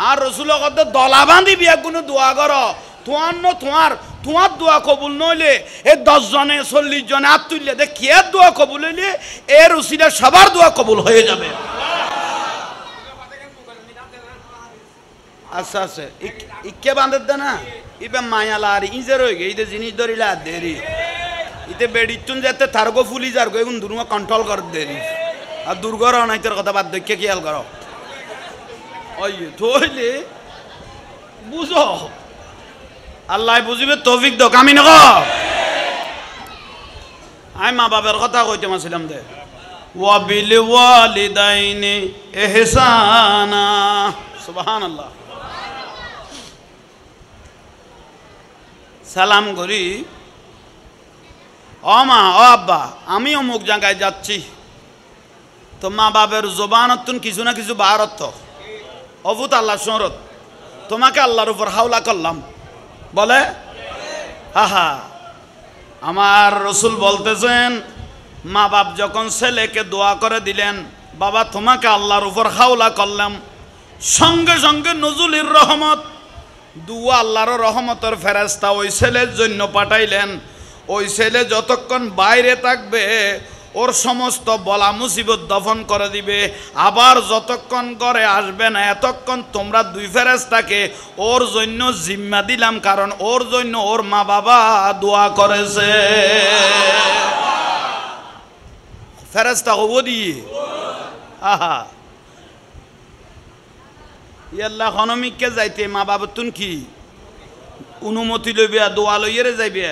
আর রাসূল কত দলা বাঁধি বিয়া কোনো দোয়া করো তোমার দোয়া কবুল নইলে এ 10 জনে 40 জনে হাত তুললে দে কে দোয়া কবুল হইলে এর উসিলা সবার দোয়া কবুল হয়ে যাবে আচ্ছা আচ্ছা ইকে বাঁধে দে না ইবে মায়ালা আর ইজের হয়ে গে ইতে জিনিস ধরিলা দেরি ইতে বেডিতুন যেতে থারগো ফুলি যারগো এখন দুর্গা কন্ট্রোল কর দেরি আর দুর্গর অনাইতের কথা বাদ দেখে খেয়াল করো ওই থইলে বুঝো আল্লাহ বুঝিবে তৌফিক দক আমি নক আই মা বাবার কথা কইতে মাছিলাম দে ওয়া বিল ওয়ালিদাইনি ইহসানা সুবহানাল্লাহ সালাম করি ও মা ও আব্বা আমি অমুক জায়গায় যাচ্ছি তো মা বাবার জবানতুন কিছু না কিছু বারত অভূত আল্লাহ শরত তোমাকে আল্লাহর উপর হাওলা করলাম বলে হাহা আমার রসুল বলতেছেন মা বাপ যখন ছেলেকে দোয়া করে দিলেন বাবা তোমাকে আল্লাহর উপর হাওলা করলাম, সঙ্গে সঙ্গে নজুলের রহমত, দুয়া আল্লাহর রহমতের ফেরেশতা ওই ছেলের জন্য পাঠাইলেন। ওই ছেলে যতক্ষণ বাইরে থাকবে ওর সমস্ত বলা মুসিবত দফন করে দিবে, আবার যতক্ষণ করে আসবে না এতক্ষণ তোমরা দুই ফেরেশতাকে ওর জন্য জিম্মা দিলাম, কারণ ওর জন্য ওর মা বাবা দোয়া করেছে। ফেরেশতা হব দিয়ে আহা ইয়াল্লাহ হনমিককে যাইতে মা বাবা তুন কি অনুমতি লইবে, দোয়া লইয়ে যাইবে।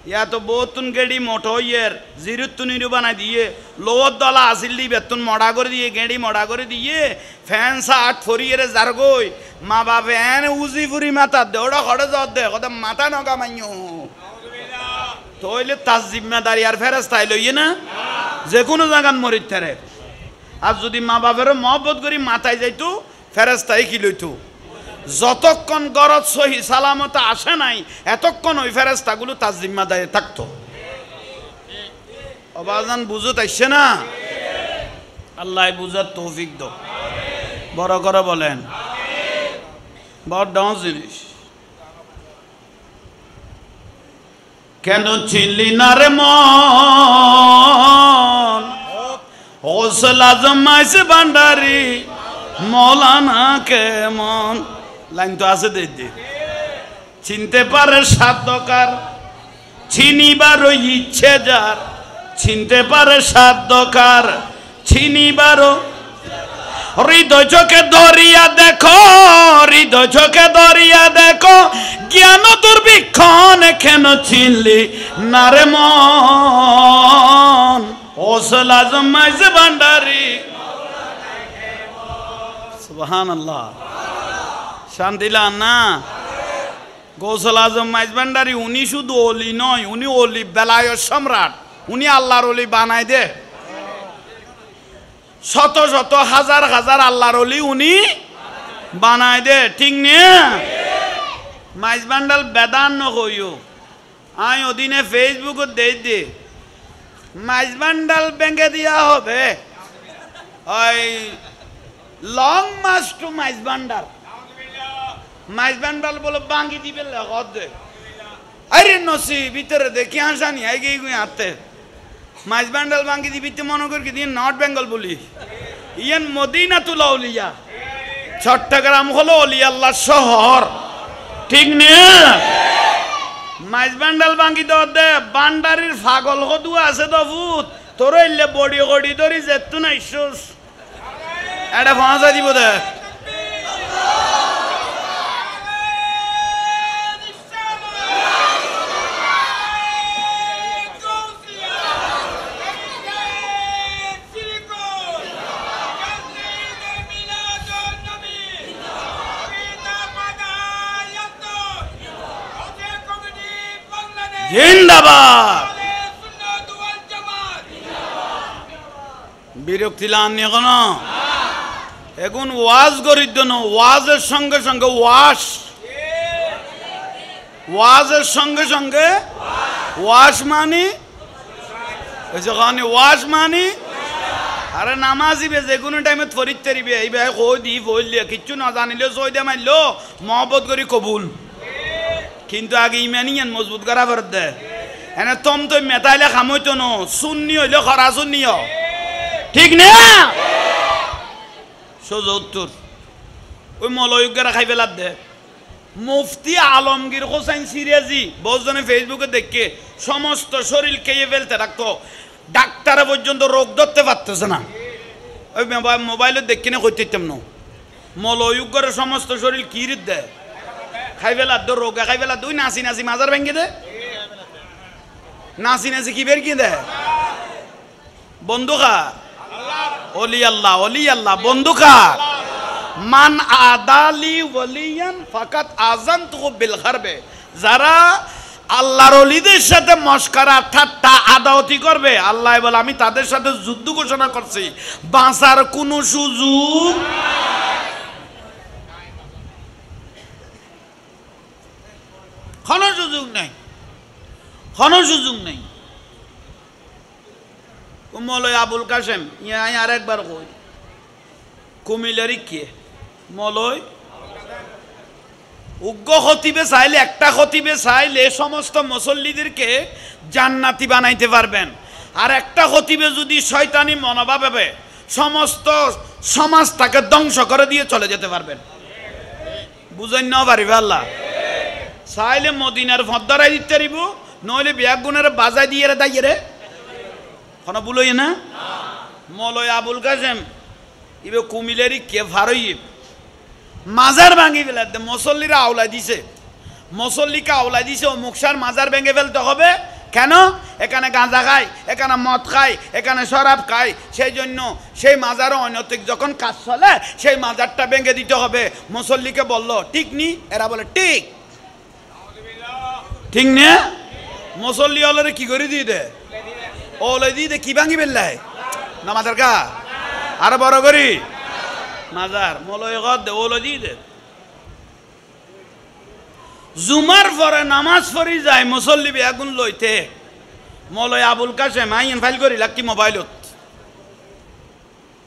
ইয়া তো বহুতুন গেড়ি মোটো ইয়ের জিরুত তুনিরু বানাই দিয়ে লোর দলা আসিল দিবে তুন মডা করে দিয়ে গেড়ি মডা করে দিয়ে ফ্যান শার্ট ফরিয়ে যার গই মা বাবা এন উজি ফুরি মাথা দেওড়া খড়ে যাওয়ার দে কথা মাথা নগা মাইও তইলে তার জিম্মাদারি আর ফেরেশতাই লইয়ে না যে কোনো জায়গান মরিত থারে। আর যদি মা বাপের মহব্বত করি মাথায় যাইতো ফেরেশতাই কি লইতো, যতক্ষণ গরজ সহি সালামত আসে নাই এতক্ষণ ওই ফেরেশতাগুলো তার জিম্মাদারি থাকতো। অবাজান বুঝত আসছে না? আল্লাহ বুঝার তৌফিক দো। বড় করে বলেন বড় ডাউন জিনিস। কেন চিনলি না রে মন গৌসুল আজম মাইসে ভান্ডারি মৌলানা কেমন, লাইন তো আছে দেখি। চিনতে পারে সাধ্যকার চিনিবারও ইচ্ছে যার, চিনতে পারে সাধ্যকার চিনিবারও। হৃদয় চোখে ধরিয়া দেখো, হৃদয় চোখে ধরিয়া দেখো জ্ঞান দুর্ভিক্ষণ কেন চিনলি না রে মন গৌসুল আজম মাইসে ভান্ডারি। সুবহানাল্লাহ, শান্তি লান না? গৌসুল আজম মাইজ ভান্ডারি উনি শুধু অলি নয়, উনি অলি বেলায়ের সম্রাট, উনি আল্লাহর অলি বানাই দে। শত শত হাজার হাজার আল্লাহর অলি উনি বানাই দে, ঠিক নিয়ে মাইজ ভান্ডাল বেদান নকইও। আই ওদিনে ফেসবুকত দেই দে মাইজ ভান্ডাল ব্যাঙ্গে দিয়া হবে ওই লং মাস টু মাইজ ভান্ডার। মাইজ ভান্ডাল বলে বাঙ্গি দিবে লেখত দে আরে নসি ভিতরে দেখি হাসানি আগে হাতে মাইজ ভান্ডাল বাঙ্গি দিবি তো মনে করি দিন নর্থ বেঙ্গল বলি ইয়ান মদিনাতুল আউলিয়া, চট্টগ্রাম হলো অলি আল্লাহ শহর, ঠিক না? মাইজ ভান্ডাল বাঙ্গি দেওয়া দে বান্ডারির ফাগল হদু আছে তো ভূত তোর এলে বডি গড়ি ধরি যেতু না ইস্যুস এটা ফাঁসা দিব দে। জিন্দাবাদ। বিরক্তি লান এখন এখন ওয়াজ করির জন্য ওয়াজের সঙ্গে সঙ্গে ওয়াজের সঙ্গে সঙ্গে ওয়াশ মানি যখন ওয়াশ মানি আরে নামাজিবে যে কোনো টাইমে ফরিদ তারিবে এই ভাই কই দি বললে কিচ্ছু না জানিলে সই দে মারলো মহব্বত করি কবুল, কিন্তু আগে ইমানিয়ান মজবুত করা ফেরত দে। এনে তম তো মেতাইলে খামইতো ন সুন্নি হইলে খরা সুন্নি, ঠিক না? সোজা উত্তর ওই মলয়ুগেরা খাই ফেলার দে। মুফতি আলমগীর হোসেন সিরাজি বহুজনে ফেসবুকে দেখে সমস্ত শরীর খেয়ে ফেলতে রাখতো, ডাক্তারে পর্যন্ত রোগ ধরতে পারতেছে না। ওই মোবাইলে দেখি না কইতেম না মলয়ুগের সমস্ত শরীর কিরিত দেয় খাই ফেলার দো, রোগা খাই ফেলার দুই নাচি নাচি মাজার ভেঙে দে, নাচি নাচি কি বের কি দে বন্ধুকা অলি আল্লাহ, অলি আল্লাহ বন্ধুকা মান আদালি ওয়ালিয়ান ফাকাত আযানতুহু বিল হারবে। যারা আল্লাহর ওলিদের সাথে মস্করা ঠাট্টা আদাওয়াতি করবে আল্লাহ বলে আমি তাদের সাথে যুদ্ধ ঘোষণা করছি, বাঁচার কোনো সুযোগ কোনো সুযোগ নেই, কোনো সুযোগ নেই। মৌলই আবুল কাসেম ইয়া আর একবার কই কুমিল্লারই কে মৌলই উগ্র খতিবে চাইলে একটা খতিবে চাইলে সমস্ত মুসল্লিদেরকে জান্নাতি বানাইতে পারবেন আর একটা খতিবে যদি শয়তানি মনোভাবে সমস্ত সমাজটাকে ধ্বংস করে দিয়ে চলে যেতে পারবেন বুঝেন না পারিবে আল্লাহ চাইলে মদিনার ফদ্দারাই দিতে পারিব নইলে বিয়াগুনের বাজাই দিয়ে রে দাইয়ে রে কোনো বলই না মৌলই আবুল কাসেম ইবে কুমিল্লারই কে ফারই মাজার ভাঙি ফেলে মুসল্লিরা আওলা দিছে মুসল্লিকে আওলা দিছে ও মুখসার মাজার ভেঙে ফেলতে হবে কেন এখানে গাঁজা খায় এখানে মদ খায় এখানে শরাব খায় সেই জন্য সেই মাজারও অনৈতিক যখন কাজ চলে সেই মাজারটা ভেঙে দিতে হবে মুসল্লিকে বললো ঠিক নি এরা বলে ঠিক ঠিক নে মুসল্লি হলে কি করে দিয়ে দে ওলে দিয়ে দে কি ভাঙি ফেললাই নামাজের কা আরো বড় করি মাজার মলয় দে ওলো দিয়ে দে জুমার পরে নামাজ পড়ি যায় মুসল্লি বেগুন লইতে মলয় আবুল কাসেম আইন ফাইল করি লাকি মোবাইলত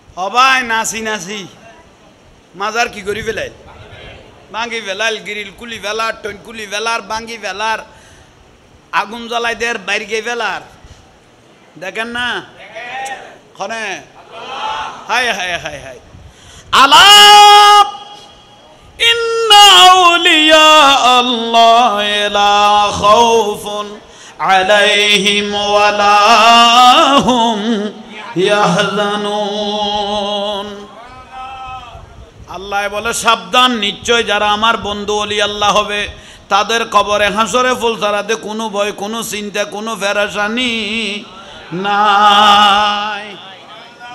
হবাই নাচি নাচি মাজার কি করি ফেলাই ভাঙ্গি ফেলাল গিরিল কুলি ফেলার টন কুলি ফেলার ভাঙ্গি ফেলার আগুন জ্বালাই দের বাইরে ফেলার দেখেন না খনে হায় হায় হায় হায় আলাপ ইন্না আউলিয়া আল্লাহ লা খাউফুন আলাইহিম ওয়ালা হুম ইয়াহজানুন আল্লাহ বলে সাবধান নিশ্চয় যারা আমার বন্ধু ওলি আল্লাহ হবে তাদের কবরে হাসরে ফুলসারাতে কোনো ভয় কোনো চিন্তা কোনো ফেরেশানি নাই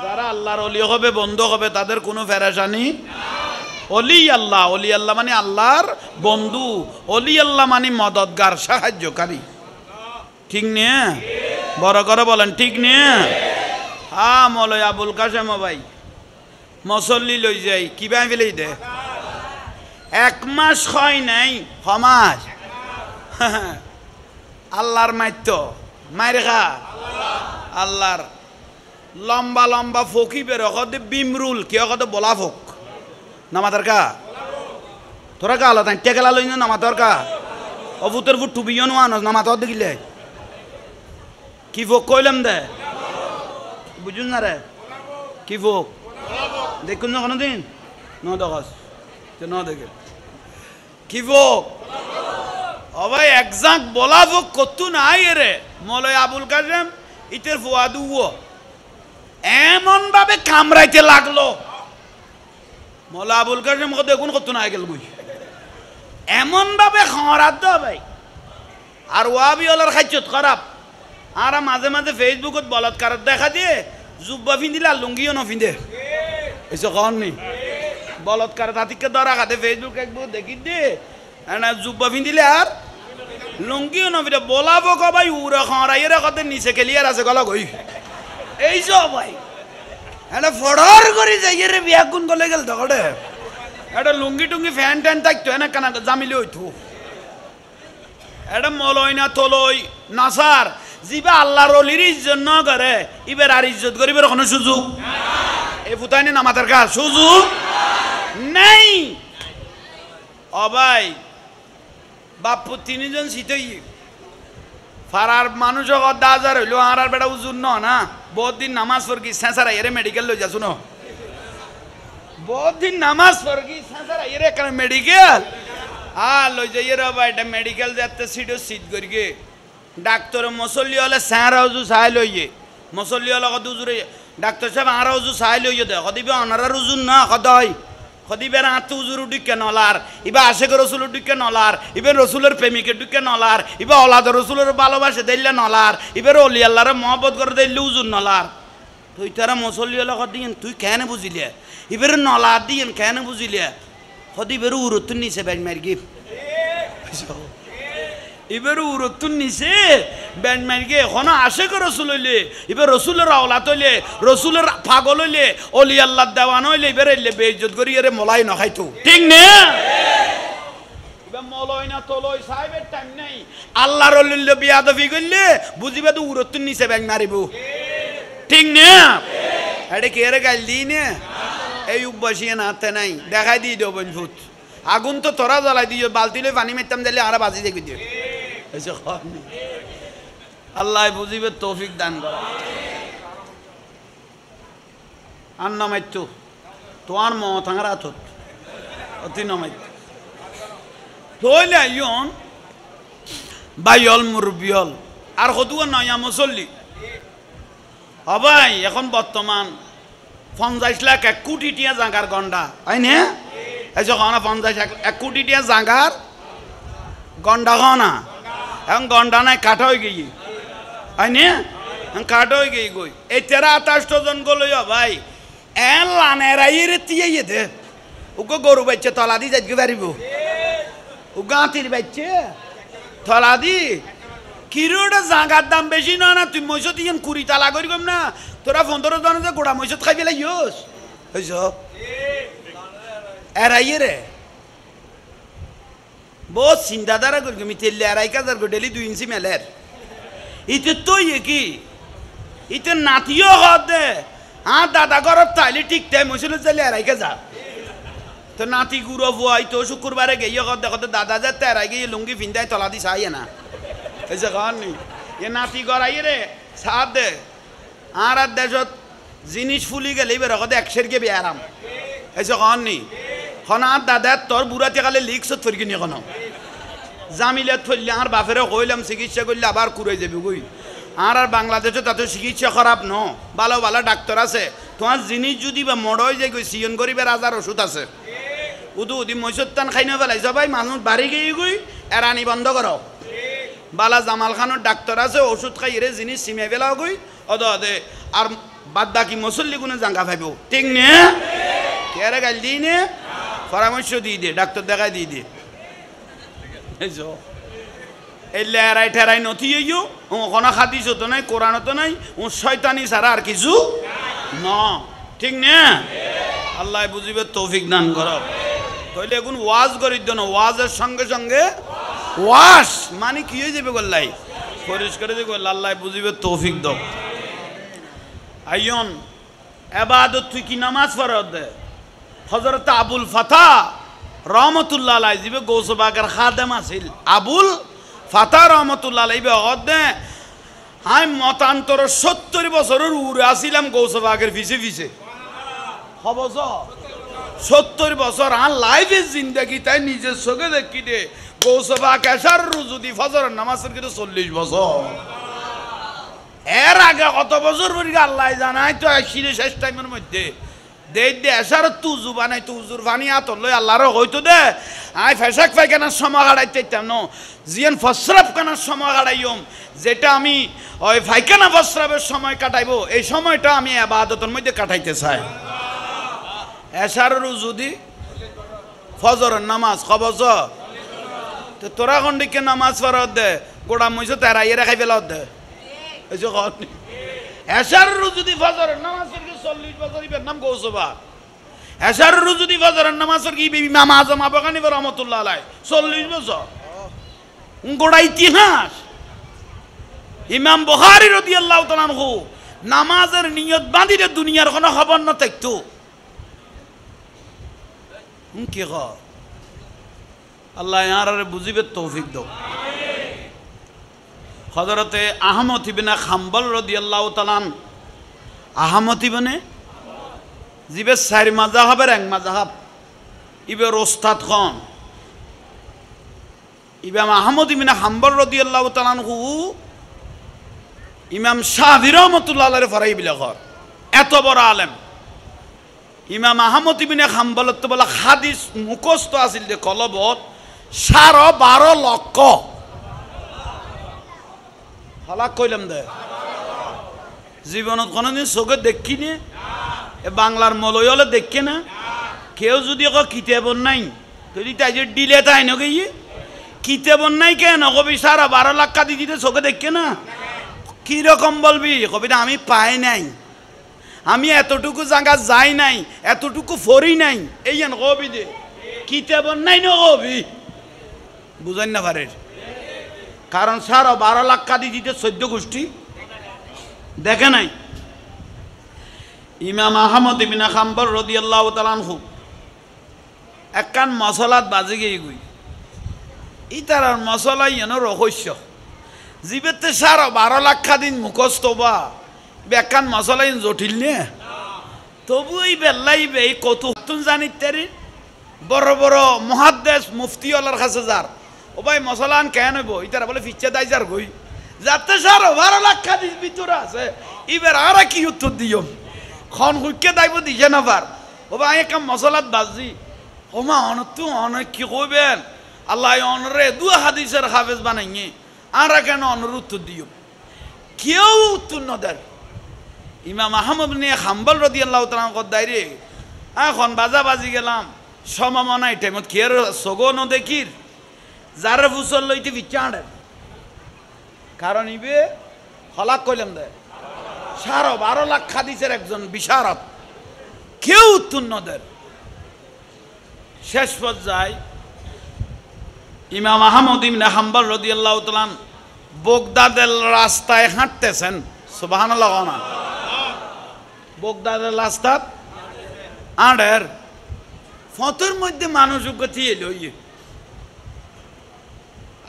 যারা আল্লাহর ওলি হবে বন্ধু হবে তাদের কোনো ফেরেশানি ওলি আল্লাহ মানে আল্লাহর বন্ধু ওলি আল্লাহ মানে মদতগার সাহায্যকারী ঠিক নে বড় করে বলেন ঠিক নে হ্যাঁ মৌলই আবুল কাসেম ভাই মুসল্লি লই যাই কিবা ফেলেই দে এক মাস হয় নাই সমাজ আল্লাহর মাইত্য মাইরে খা আল্লাহর লম্বা লম্বা ফকি বের কদে বিমরুল কেউ কত বলা ফোক নামাতার কা তোরা কা আলো তাই টেকেলা লই না নামাতার কা অভূতের ফুট টুবিও নো আনস নামাতার দেখিলে কি ফোক কইলাম দে বুঝুন না রে কি ফোক দেখুন না কোনো দিন ন দেখাস ন দেখে কি ফোক ও ভাই একজাক বলা ফোক কতু নাই রে মৌলই আবুল কাসেম ইতের ফুয়াদু এমন ভাবে কামড়াইতে লাগলো মৌলা আবুল কাসেম দেখুন কত না গেল বই এমন ভাবে খরাত ভাই আর ওয়াবি ওলার খাইছত খারাপ আর মাঝে মাঝে ফেসবুকত বলৎকার দেখা দিয়ে জুব্বা ফিন্দিলে আর লুঙ্গিও নফিন্দে এসে কন নি বলৎকার তাতিকে ধরা খাতে ফেসবুক একবার দেখি দিয়ে জুব্বা ফিন্দিলে আর লুঙ্গিও নফিন্দে বলাবো ভাই উড়ে খরাই এর কথা নিচে খেলিয়ার আছে গলা গই এই সব ভাই এটা ফড়র করে যাই রে বিয়া গুণ গলে গেল তখন এটা লুঙ্গি টুঙ্গি ফ্যান ট্যান থাকতো না কেন জামিলে হইতো এটা মলই না তলই নাসার জিবা আল্লাহর অলির ইজ্জত ন করে ইবার আর ইজ্জত করিবার কোনো সুযোগ এই ফুটাই না মাথার কাজ সুযোগ নেই ও ভাই বাপু তিনজন শীতই ফারার মানুষ দাজার হইলো আর বেটা উজুর না বহুত দিন নামাজ পড়কি শেষারা এরে মেডিকেল লই যা শুনো বহুত দিন নামাজ পড়কি শেষারা এরে কেন মেডিকেল লই যাই রে ভাই এটা মেডিকেল যাতে সিটও সিট করিগে ডাক্তার মুসল্লি হলে স্যার উজু চাই লইয়ে মুসল্লি হলে কত উজুরে ডাক্তার সাহেব আর উজু চাই লইয়ে দে কদিবে অনারার উজুর না কদয় কদিবের হাতে উজুর উডিকে নলার ইবা আশেখ রসুল উডিকে নলার ইবের রসুলের প্রেমিকের ডিকে নলার ইবা অলাদ রসুলের ভালোবাসে দিল্লে নলার ইবের অলি আল্লাহরে মহব্বত করে দিল্লে উজুর নলার তুই তারা মুসল্লি হলে কদিন তুই কেন বুঝিলে ইবের নলার দিয়েন কেন বুঝিলে কদিবের উরতুন নিছে ব্যান মার গিফ এবার উরতুন নিছে ব্যান্ড মারিকে এখন আশেখ রসুল হইলে এবার রসুলের আওলাত হইলে রসুলের পাগল হইলে অলি আল্লাহ দেওয়ান হইলে এবার এলে বেইজ্জত করি এরে মলাই না খাইতো ঠিক না এবার মলয় না তলয় সাহেবের টাইম নাই আল্লাহর অলিল্য বিয়াদফি করলে বুঝিবে তো উরতুন নিছে ব্যান্ড মারিব ঠিক না এটা কে রে গাল দিই না এই বসিয়ে নাতে নাই দেখাই দিয়ে দেব ভূত আগুন তো তোরা জ্বালাই দিও বালতি লই পানি মেরতাম দিলে আর বাজি দেখি দিও আল্লাহ বুঝিবে তৌফিক দান করা আর নামাইত তোমার মতাঙার হাতত অতি নামাইত তৈলে আইন বাইল মুরব্বিয়ল আর কতুয়া নয়া মুসল্লি হবাই এখন বর্তমান 50 লাখ 1 কোটি টিয়া জাগার গন্ডা আইনে এই যখন 1 কোটি টিয়া জাগার গন্ডা না এখন গন্ডা নাই কাটা হয়ে গেই আইনে কাটা হয়ে গেই গই এই 13-28 জন গো লইয়া ভাই এন লানেরাইরে তিয়াইয়ে দে উগো গরু বাচ্চা তলা দি যাইতে পারিব উগো আতির বাচ্চা তলা দি কিরোটা জাগার দাম বেশি না না তুই মইসত ইয়েন 20 তালা করি কম না তোরা 15 জন যে গোড়া মইসত খাই পেলাই ইউস হইছ এরাইয়ে রে বহুত চিন্তাধারা করি আমি তেলে 2,500 গো ডেলি 2 ইঞ্চি মেলের ইতে তো কি ইতে নাতিও হদ দে দাদা ঘরত তাইলে ঠিক টাইম মইসল চাইলে 2,500 তো নাতি গুড়ো বুয়াই তো শুক্রবারে গিয়ে কত দেখো দাদা যে তেরাই গিয়ে লুঙ্গি ফিন্দাই তলা দি চাই না এসে খাওয়ানি এ নাতি গড়াই রে সার দে আর দেশত জিনিস ফুলি গেলে এবার কত 100 কে বেয়ারাম এসে খাওয়ানি খন আর দাদা তোর বুড়াতে কালে লিখছত ফিরকি নি কোনো জামিলাত ফেললে আর বাপেরে কইলাম চিকিৎসা করলে আবার কুড়াই যাবি গই আর বাংলাদেশে তাতে চিকিৎসা খারাপ ন ভালো ভালো ডাক্তার আছে তোমার জিনিস যদি বা মড হয়ে যায় সিয়ন গরিবের আজার ওষুধ আছে উদু উদি মৈসত্তান খাই না পেলাইছ ভাই মানুষ বাড়ি গিয়ে গই এরানি বন্ধ করো বালা জামাল খানোর ডাক্তার আছে ওষুধ খাই রে জিনিস সিমে পেলাও গই অদ অদে আর বাদ বাকি মুসল্লি গুনে জাঙ্গা ভাইব ঠিক নে কে গাল দিই নে পরামর্শ দিয়ে দে ডাক্তার দেখাই দিয়ে দে এই লেরাই ঠেরাই নথি ইয়ো কোনো হাদিস তো নাই কোরআন তো নাই ও শয়তানি ছাড়া আর কিছু না ঠিক না আল্লাহ বুঝিবে তৌফিক দান করো তাইলে এখন ওয়াজ করির জন্য ওয়াজের সঙ্গে সঙ্গে ওয়াজ মানে কি হয়ে যাবে গল্লাই পরিষ্কার দিয়ে আল্লাহ বুঝিবে তৌফিক দাও আইয়ন ইবাদত তুই কি নামাজ পড়া দে হযরত আবুল ফাতা রহমতুল্লাহ আলাইহি জিবে গৌসবাগের খাদেম আছিল আবুল ফাতা রহমতুল্লাহ আলাইহি দে হাই মতান্তর 70 বছরের উড়ে আসিলাম গৌসবাগের পিছে পিছে হবজ 70 বছর আর লাইফের জিন্দগি তাই নিজের চোখে দেখি দে গৌসবাগ এশার যদি ফজরের নামাজের কিন্তু 40 বছর এর আগে কত বছর পরে আল্লাহ জানাই তো আসিলে শেষ টাইমের মধ্যে দে দে এসার তুজু বানাই তুজুর পানি আতর লই আল্লাহর হইতো দে আই ফেসাক পায়খানার সময় গাড়াইতাম ন জিয়ান ফসরাফ কানার সময় গাড়াইম যেটা আমি ওই পায়খানা ফসরাফের সময় কাটাইবো এই সময়টা আমি ইবাদতের মধ্যে কাটাইতে চাই এসারেরও যদি ফজরের নামাজ কবজ তো তোরা খন্ডিকে নামাজ পড়া দে গোড়া মইছো তেরা ইয়ে খাই ফেলা দে এই যে এশারেরও যদি ফজরের নামাজের কি 40 বছর ইবের নাম গৌসবা এশারেরও যদি ফজরের নামাজের কি ইমাম আজম আবু হানিফা রাহমাতুল্লাহ আলাইহি 40 বছর গোড়া ইতিহাস ইমাম বুখারী রাদিয়াল্লাহু তাআলা আনহু নামাজের নিয়ত বাঁধিলে দুনিয়ার কোনো খবর না থাকতো কি গো আল্লাহ ইয়ারে বুঝিবে তৌফিক দাও হযরতে আহমদ ইবনে হাম্বল রাদিয়াল্লাহু তাআলা আহমদ ইবনে জিবে 4 মাযহাবের এক মাযহাব ইবের ওস্তাদ খান ইমাম আহমদ ইবনে হাম্বল রাদিয়াল্লাহু তাআলা আনহু ইমাম শাফি রাহমাতুল্লাহ আলাইহি ফরাই বিলা ঘর এত বড় আলেম ইমাম আহমদ ইবনে হাম্বল তো বলা হাদিস মুখস্থ আছিল যে কলবত 12.5 লক্ষ হালাক কইলাম দে জীবনত কোনদিন চোখে দেখি নে বাংলার মলয় হলে দেখে না কেউ যদি কিতাব নাই যদি তাই যে ডিলে তাই না গিয়ে কিতাব নাই কেন কবি 12.5 লাখ কাদি দিতে চোখে দেখে না কিরকম বলবি কবি না আমি পাই নাই আমি এতটুকু জায়গা যাই নাই এতটুকু ফরি নাই এই কবি দে কিতাব নাই না কবি বুঝেন না পারে কারণ 12.5 লাখ কাদি দিতে 14 গোষ্ঠী দেখে নাই ইমাম আহমদ ইবনে হাম্বল রাদিয়াল্লাহু তাআলা আনহু একখান মশলাত বাজি গিয়ে গই ইতারার মশলাই এন রহস্য জীবেতে 12.5 দিন মুখস্থ বা একখান মশলাই জটিল নে তবু এই বেল্লাইবে এই কতুন জানিতারি বড় বড় মুহাদ্দিস মুফতি ওলার কাছে যার ও ভাই মশলান কেন হইব ইতারা বলে ফিচ্ছে দাই যার গই যাতে 12.5 দিন ভিতরে আছে এবার আর কি উত্তর দিও খন হুইকে দাইব দিছে না বার ও ভাই একখান মশলাত বাজি ওমা অনতু অনেক কি কইবেন আল্লাহ অনরে 2 হাদিসের হাফেজ বানাইনি আর কেন অনর উত্তর দিও কেউ উত্তর না দেয় ইমাম আহমদ ইবনে হাম্বল রাদিয়াল্লাহু তাআলা কদাইরে এখন বাজি গেলাম সমমনা এই টাইমত কি আর সগন দেখির যারে ফুসল লইতে বিচাড়ে কারণ ইবে হলাক কইলাম দে 12.5 হাদিসের একজন বিশারদ কেউ উত্তর না দেয় শেষ পর্যায়ে ইমাম আহমদ ইবনে হাম্বল রাদিয়াল্লাহু তাআলা বগদাদের রাস্তায় হাঁটতেছেন সুবহানাল্লাহ না বগদাদের রাস্তা আড়ের ফতর মধ্যে মানুষ গতি এলো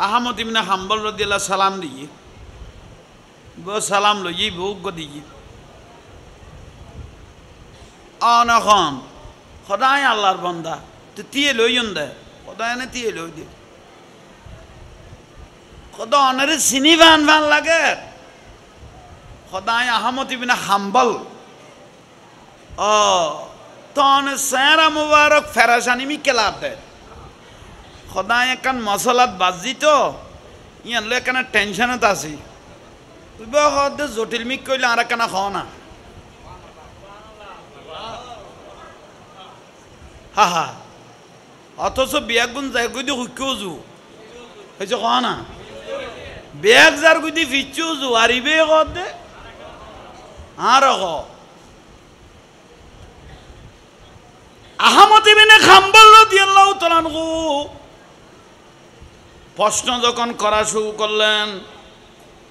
আহমদ ইবনে হাম্বল রাদিয়াল্লাহু সালাম দিয়ে সালাম লই বউগ দিয়ে অনখন খোদাই আল্লাহর বান্দা তো তিয়ে লইন দে খোদাই না তিয়ে লই দে খোদা অনারে চিনি ভান লাগে খোদাই আহমদ ইবনে হাম্বল ও তন সেরা মুবারক ফেরাসানি মি কেলাব দে খোদাই একখান মশলাত বাজি তো ইয়ান লো একখানা টেনশনত আছি তুই হদ জটিল মিক কইলে আর একখানা খাও না হা হা অথচ বিয়াক গুণ যাই কই দি হুক্কেও জু হয়েছে খাও না বিয়াক যার কই দি ফিচ্ছু জু আরিবে কদ দে আর আহমদ ইবনে হাম্বল রাদিয়াল্লাহু তাআলা আনহু প্রশ্ন যখন করা শুরু করলেন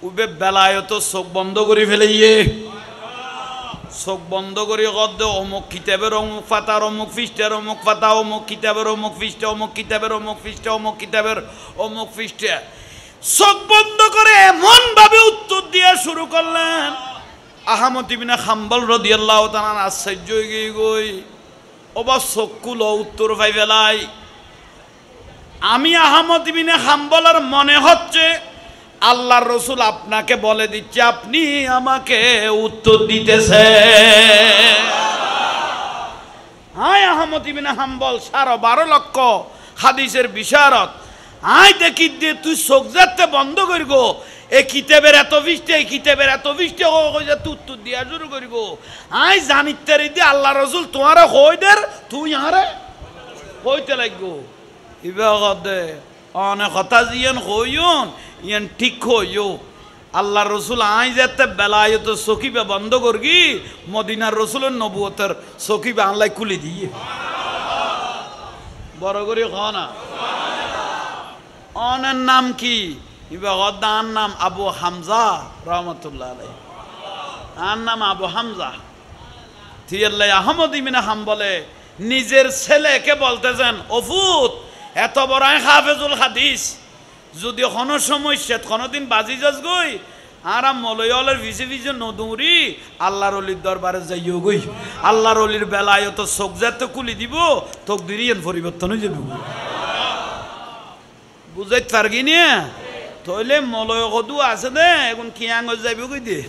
উবে বেলায়ত চোখ বন্ধ করে ফেলাইয়ে চোখ বন্ধ করে কদ অমুক কিতাবের অমুক পাতার অমুক পৃষ্ঠার অমুক পাতা অমুক কিতাবের অমুক পৃষ্ঠা অমুক কিতাবের অমুক পৃষ্ঠা অমুক কিতাবের অমুক পৃষ্ঠা চোখ বন্ধ করে এমন ভাবে উত্তর দিয়ে শুরু করলেন আহমদ ইবনে হাম্বল রাদিয়াল্লাহু তাআলা আশ্চর্য হয়ে গই ওবা চক্ষুল উত্তর পাই ফেলাই আমি আহমদ ইবনে হাম্বলের মনে হচ্ছে আল্লাহর রসুল আপনাকে বলে দিচ্ছে আপনি আমাকে উত্তর দিতেছে হায় আহমদ ইবনে হাম্বল 12.5 লক্ষ হাদিসের বিশারদ আয় দেখি দিয়ে তুই চোখ যাতে বন্ধ করিব এই কিতাবের এত পৃষ্ঠা এই কিতাবের এত পৃষ্ঠা তুই উত্তর দিয়া শুরু করিব আয় জানিতে দিয়ে আল্লাহ রসুল তোমার হইদের তুই আরে হইতে লাগব ইবাদে অনেক কথা জিয়ান হইন ইয়ান ঠিক হইও আল্লাহ রসুল আই যাতে বেলায়ত সকিবা বন্ধ করগি মদিনার রসুলের নবুয়তের সকিবা আল্লাহ খুলে দিয়ে বড় করে খানা অনের নাম কি ইবাদার নাম আবু হামজা রহমতুল্লাহ আলাইহি আর নাম আবু হামজা থিয়াল্লাহ আহমদ ইবনে হাম্বলে নিজের ছেলেকে বলতেছেন অফুত এত বড় হাফেজুল হাদিস যদি কোনো সমস্যা কোনোদিন বাজি যাস গই আর মলয়লের ভিজে ভিজে নদৌরি আল্লাহর অলির দরবারে যাইও গই আল্লাহর অলির বেলায় তো চোখ যাতে খুলি দিব তোক দিরিয়ান পরিবর্তন হয়ে যাবে বুঝাইতে পারগি নিয়ে তইলে মলয় কদু আছে দে এখন কিয়াঙ্গ যাইব কই দে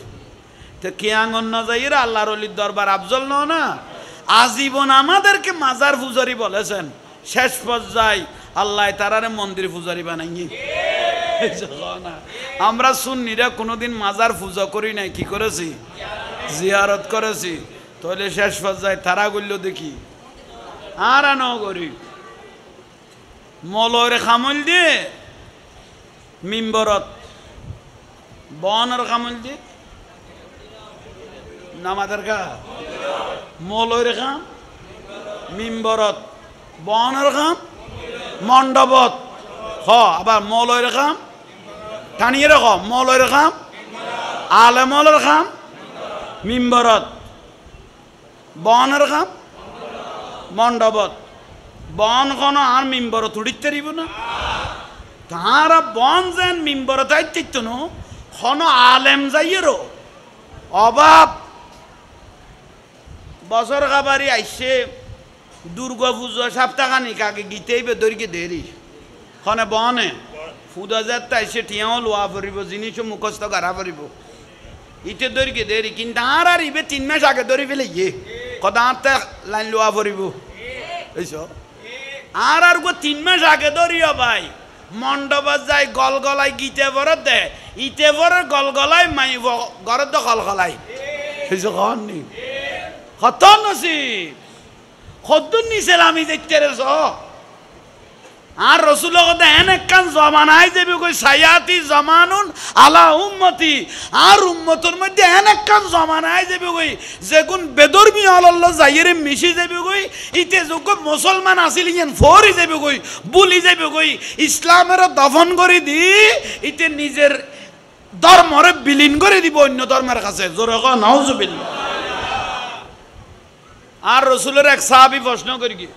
তো কিয়াঙ্গ না যাইরা আল্লাহর অলির দরবার আফজল না আজীবন আমাদেরকে মাজার পূজারি বলেছেন শেষ পর্যায়ে আল্লাহ তারারে মন্দির পূজারি বানাইনি আমরা সুন্নিরা কোনোদিন মাজার পূজা করি নাই কি করেছি জিয়ারত করেছি তাহলে শেষ পর্যায়ে তারা গল্য দেখি আর ন করি মলয়ের খামল দিয়ে মিম্বরত বনের খামল দিয়ে নামাদের কা মলয়ের খাম মিম্বরত বনের খাম মণ্ডপত হ আবার মলয়ের খাম টানিয়ে রাখ মলয়ের খাম আলেমলের খাম মিম্বরত বনের কাম মণ্ডপত বন কোন আর মিম্বর তুড়িতে দিব না তারা বন যেন মিম্বর দায়িত্ব নো কোন আলেম যাইয়েরও অভাব বছর খাবারই আইসে দুর্গা পুজো সপ্তাহখানিক আগে গীতেই বেদরিকে দেরি খনে বনে ফুদা যাত্রা আইসে টিয়াও লোয়া পড়িব জিনিসও মুখস্থ গাড়া পড়িব ইতে দরিকে দেরি কিন্তু আর ইবে 3 মাস আগে ধরি ফেলে ইয়ে কদাঁতে লাইন লোয়া পড়িব এইস আর গো 3 মাস আগে ধরিও ভাই মণ্ডপত যাই গলগলাই গীতে বরত দে ইতে বর গলগলাই মাই ঘরত গলগলাই এইস নি কত নসিব কদ্দুর নিছিল আমি দেখতে রেছ আর রসুল একান জমানায় যাবে কই সায়াতি জমানুন আলা উম্মতি আর উম্মতর মধ্যে একান জমানায় যাবে কই যেগুন বেদর্মী আল্লাহ যাইরে মিশি যাবে কই ইতে যোগ্য মুসলমান আসিল ইয়েন ফরি যাবে কই বুলি যাবে কই ইসলামের দফন করে দি ইতে নিজের ধর্মরে বিলীন করে দিব অন্য ধর্মের কাছে জোরে কও নাউজুবিল্লাহ আর রসুলের এক সাহাবী প্রশ্ন করি কি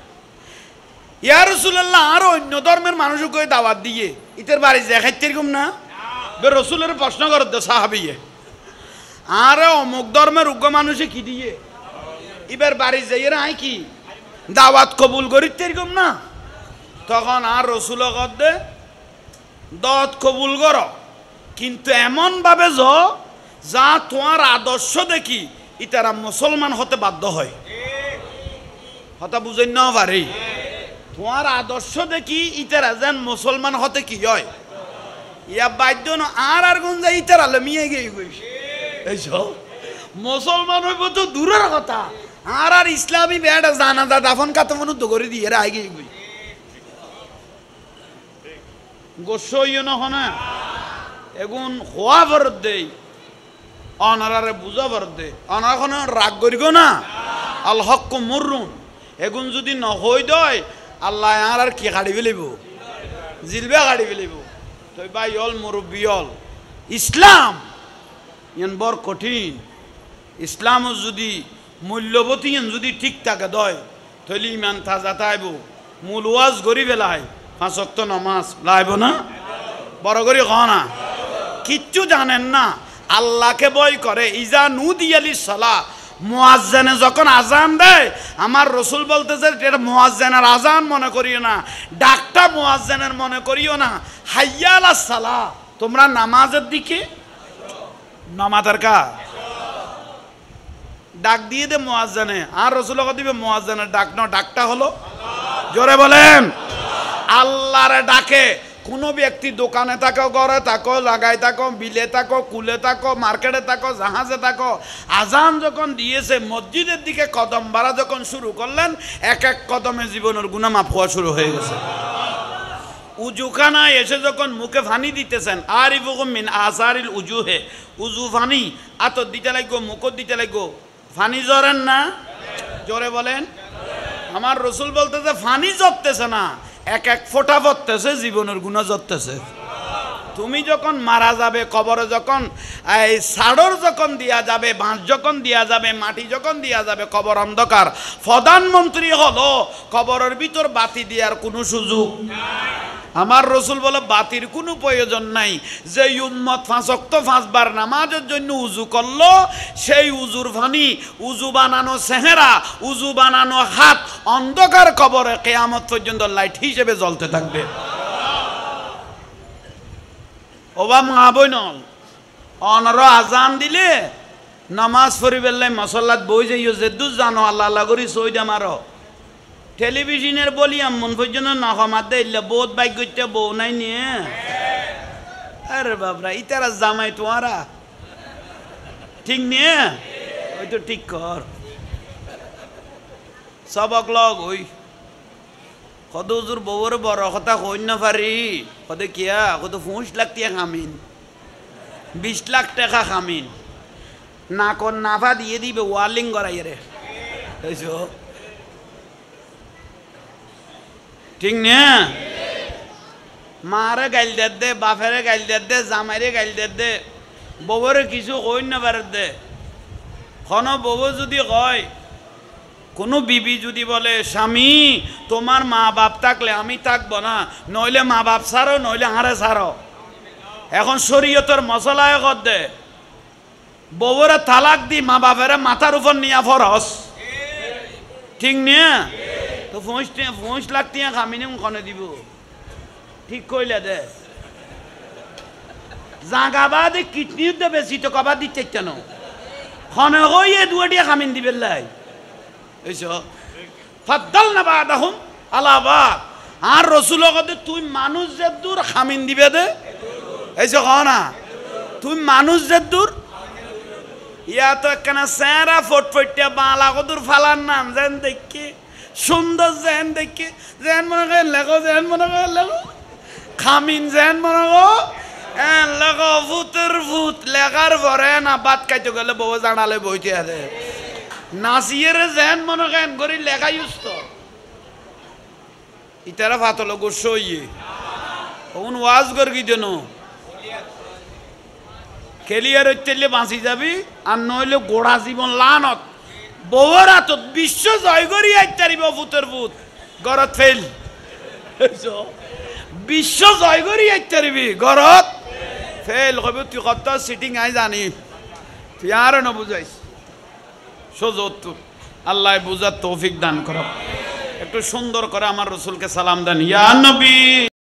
ইয়া রাসূলুল্লাহ আর অন্য ধর্মের মানুষকে দাওয়াত দিয়ে ইতের বাড়ি যায় খাইতে এরকম না বে রসুলের প্রশ্ন করত সাহাবীয়ে আর অমুক ধর্মের উগ্র মানুষে কি দিয়ে এবার বাড়ি যাইয়ে আই কি দাওয়াত কবুল করিতে এরকম না তখন আর রসুল কদে দাওয়াত কবুল কর কিন্তু এমন ভাবে যা তোমার আদর্শ দেখি ইতারা মুসলমান হতে বাধ্য হয় কথা বুঝেন না পারি তোমার আদর্শ দেখি ইতারা যেন মুসলমান হতে কি হয় ইয়া বাধ্য না আর গুণ যাই ইতারা লমিয়ে গিয়ে গইস এইসব মুসলমান হইব তো দূরের কথা আর ইসলামী বেড়া জানাজা দাফন কাতমন তো করে দিয়ে এরা আগে গই গোসইও না হনা এগুন হওয়া ভরত দেই অনারারে বুঝা ভরত দে অনারা কোনো রাগ করিব না আল হক মুররুন এগুন যদি নহই দয় আল্লাহ আর কি গাড়ি ফেলিব জিলবে গাড়ি ফেলিব তই ভাই হল মুরব্বী হল ইসলাম ইয়ান বড় কঠিন ইসলাম যদি মূল্যবতী যদি ঠিক থাকে দয় তাহলে ইমান তাজা তাইব মূল ওয়াজ গড়ি ফেলায় 5 ওয়াক্ত নামাজ লাইব না বড় করে ক না কিচ্ছু জানেন না আল্লাহকে ভয় করে ইজা নুদিয়ালিস সালাহ মুয়াজ্জিনে যখন আজান দেয় আমার রসুল বলতেছে এটা মুয়াজ্জিনের আজান মনে করিও না ডাকটা মুয়াজ্জিনের মনে করিও না হাইয়া আলাস সালাহ তোমরা নামাজের দিকে নামাজের কা ডাক দিয়ে দে মুয়াজ্জিনে আর রসুল দিবে মুয়াজ্জিনের ডাক না ডাকটা হলো জোরে বলেন আল্লাহরে ডাকে কোনো ব্যক্তি দোকানে থাকো ঘরে থাকো লাগাই থাকো বিলে থাকো কুলে থাকো মার্কেটে থাকো জাহাজে থাকো আজান যখন দিয়েছে মসজিদের দিকে কদম বাড়া যখন শুরু করলেন এক এক কদমে জীবনের গুনাহ মাফ হওয়া শুরু হয়ে গেছে উজুখানায় এসে যখন মুখে ফানি দিতেছেন আরিফুকুম মিন আসারিল উজুহে উজু ফানি আত দিতে লাগো মুখ দিতে লাগো ফানি জরেন না জোরে বলেন আমার রসুল বলতেছে ফানি জরতেছে না এক এক ফোঁটা পড়তেছে জীবনের গুনাহ জরতেছে তুমি যখন মারা যাবে কবরে যখন এই সাড়র যখন দিয়া যাবে বাঁশ যখন দিয়া যাবে মাটি যখন দিয়া যাবে কবর অন্ধকার প্রধানমন্ত্রী হলো কবরের ভিতর বাতি দেওয়ার কোনো সুযোগ আমার রসুল বলে বাতির কোনো প্রয়োজন নাই যে উম্মত 5 ওয়াক্ত 5 বার নামাজের জন্য উজু করলো সেই উজুর পানি উজু বানানো চেহারা উজু বানানো হাত অন্ধকার কবরে কিয়ামত পর্যন্ত লাইট হিসেবে জ্বলতে থাকবে ওবা মা বইনল অনর আজান দিলে নামাজ পড়িবেলাই মসল্লাত বই যাইও যেদু জানো আল্লাহ আল্লাহ করি সইদা মারো টেলিভিশনের বলি এমন পর্যন্ত নখমাত দিলে বহুত বাইক করতে বউ নাই নিয়ে আরে বাবরা ইতারা জামাই তোমারা ঠিক নিয়ে ওই তো ঠিক কর সবক লগ ওই কত হুজুর বউর বড় কথা কই না পারি কত কিয়া কত 5 লাখ টাকা খামিন 20 লাখ টাকা খামিন না কোন নাফা দিয়ে দিবে ওয়ার্লিং করাই রে এইসো ঠিক না মারে গাইল দে বাপেরে গাইল দে জামাইরে গাইল দে বউরে কিছু কই না পারে দে কোন বউ যদি কয় কোনো বিবি যদি বলে স্বামী তোমার মা বাপ থাকলে আমি থাকবো না, নইলে মা বাপ ছাড়ো নইলে হারে ছাড়ো। এখন শরীয়তের মশলায় কর দে বউরে তালাক দি মা বাপেরা মাথার উপর নিয়া ফরস, ঠিক নিয়ে তো 5 লাখ টিয়া খামিনি কনে দিব, ঠিক কইলে দে জাগাবাদে কিডনি দে বেশি তো কবা দিতে কেন খনে কইয়ে দুয়াটিয়া খামিন দিবেন লাই এইসো ফাদ্দাল না বাদাহুম আলা বাদ। আর রসুল কদে তুই মানুষ যে দূর খামিন দিবে দে এইসো ক না তুই মানুষ যে দূর ইয়া তো একখানা স্যারা ফটফটিয়া বালা কদুর ফালার নাম যেন দেখি সুন্দর যেন দেখি যেন মনে করেন লেখো যেন মনে করেন লেখো খামিন যেন মনে কো লেখো ভূতের ভূত লেখার পরে না বাদ খাইতে গেলে বউ জানালে বইতে আছে নাচিয়ের যেন মনে করেন গরি লেখা ইউস্ত ইতারা ফাতল গোস্ব ইয়ে ওন ওয়াজ কর কি জন্য খেলিয়ার হইতে বাঁচি যাবি আর নইলে গোড়া জীবন লানত বউর হাতত বিশ্ব জয় করি আইতারিব ভূতের ভূত গরত ফেল বিশ্ব জয় করি আইতারিবি গরত ফেল কবি তুই কত সিটিং আই জানি তুই আর ন বুঝাইস সোজত আল্লাহ বুঝার তৌফিক দান করো। একটু সুন্দর করে আমার রসুলকে সালাম দেন ইয়া নবী।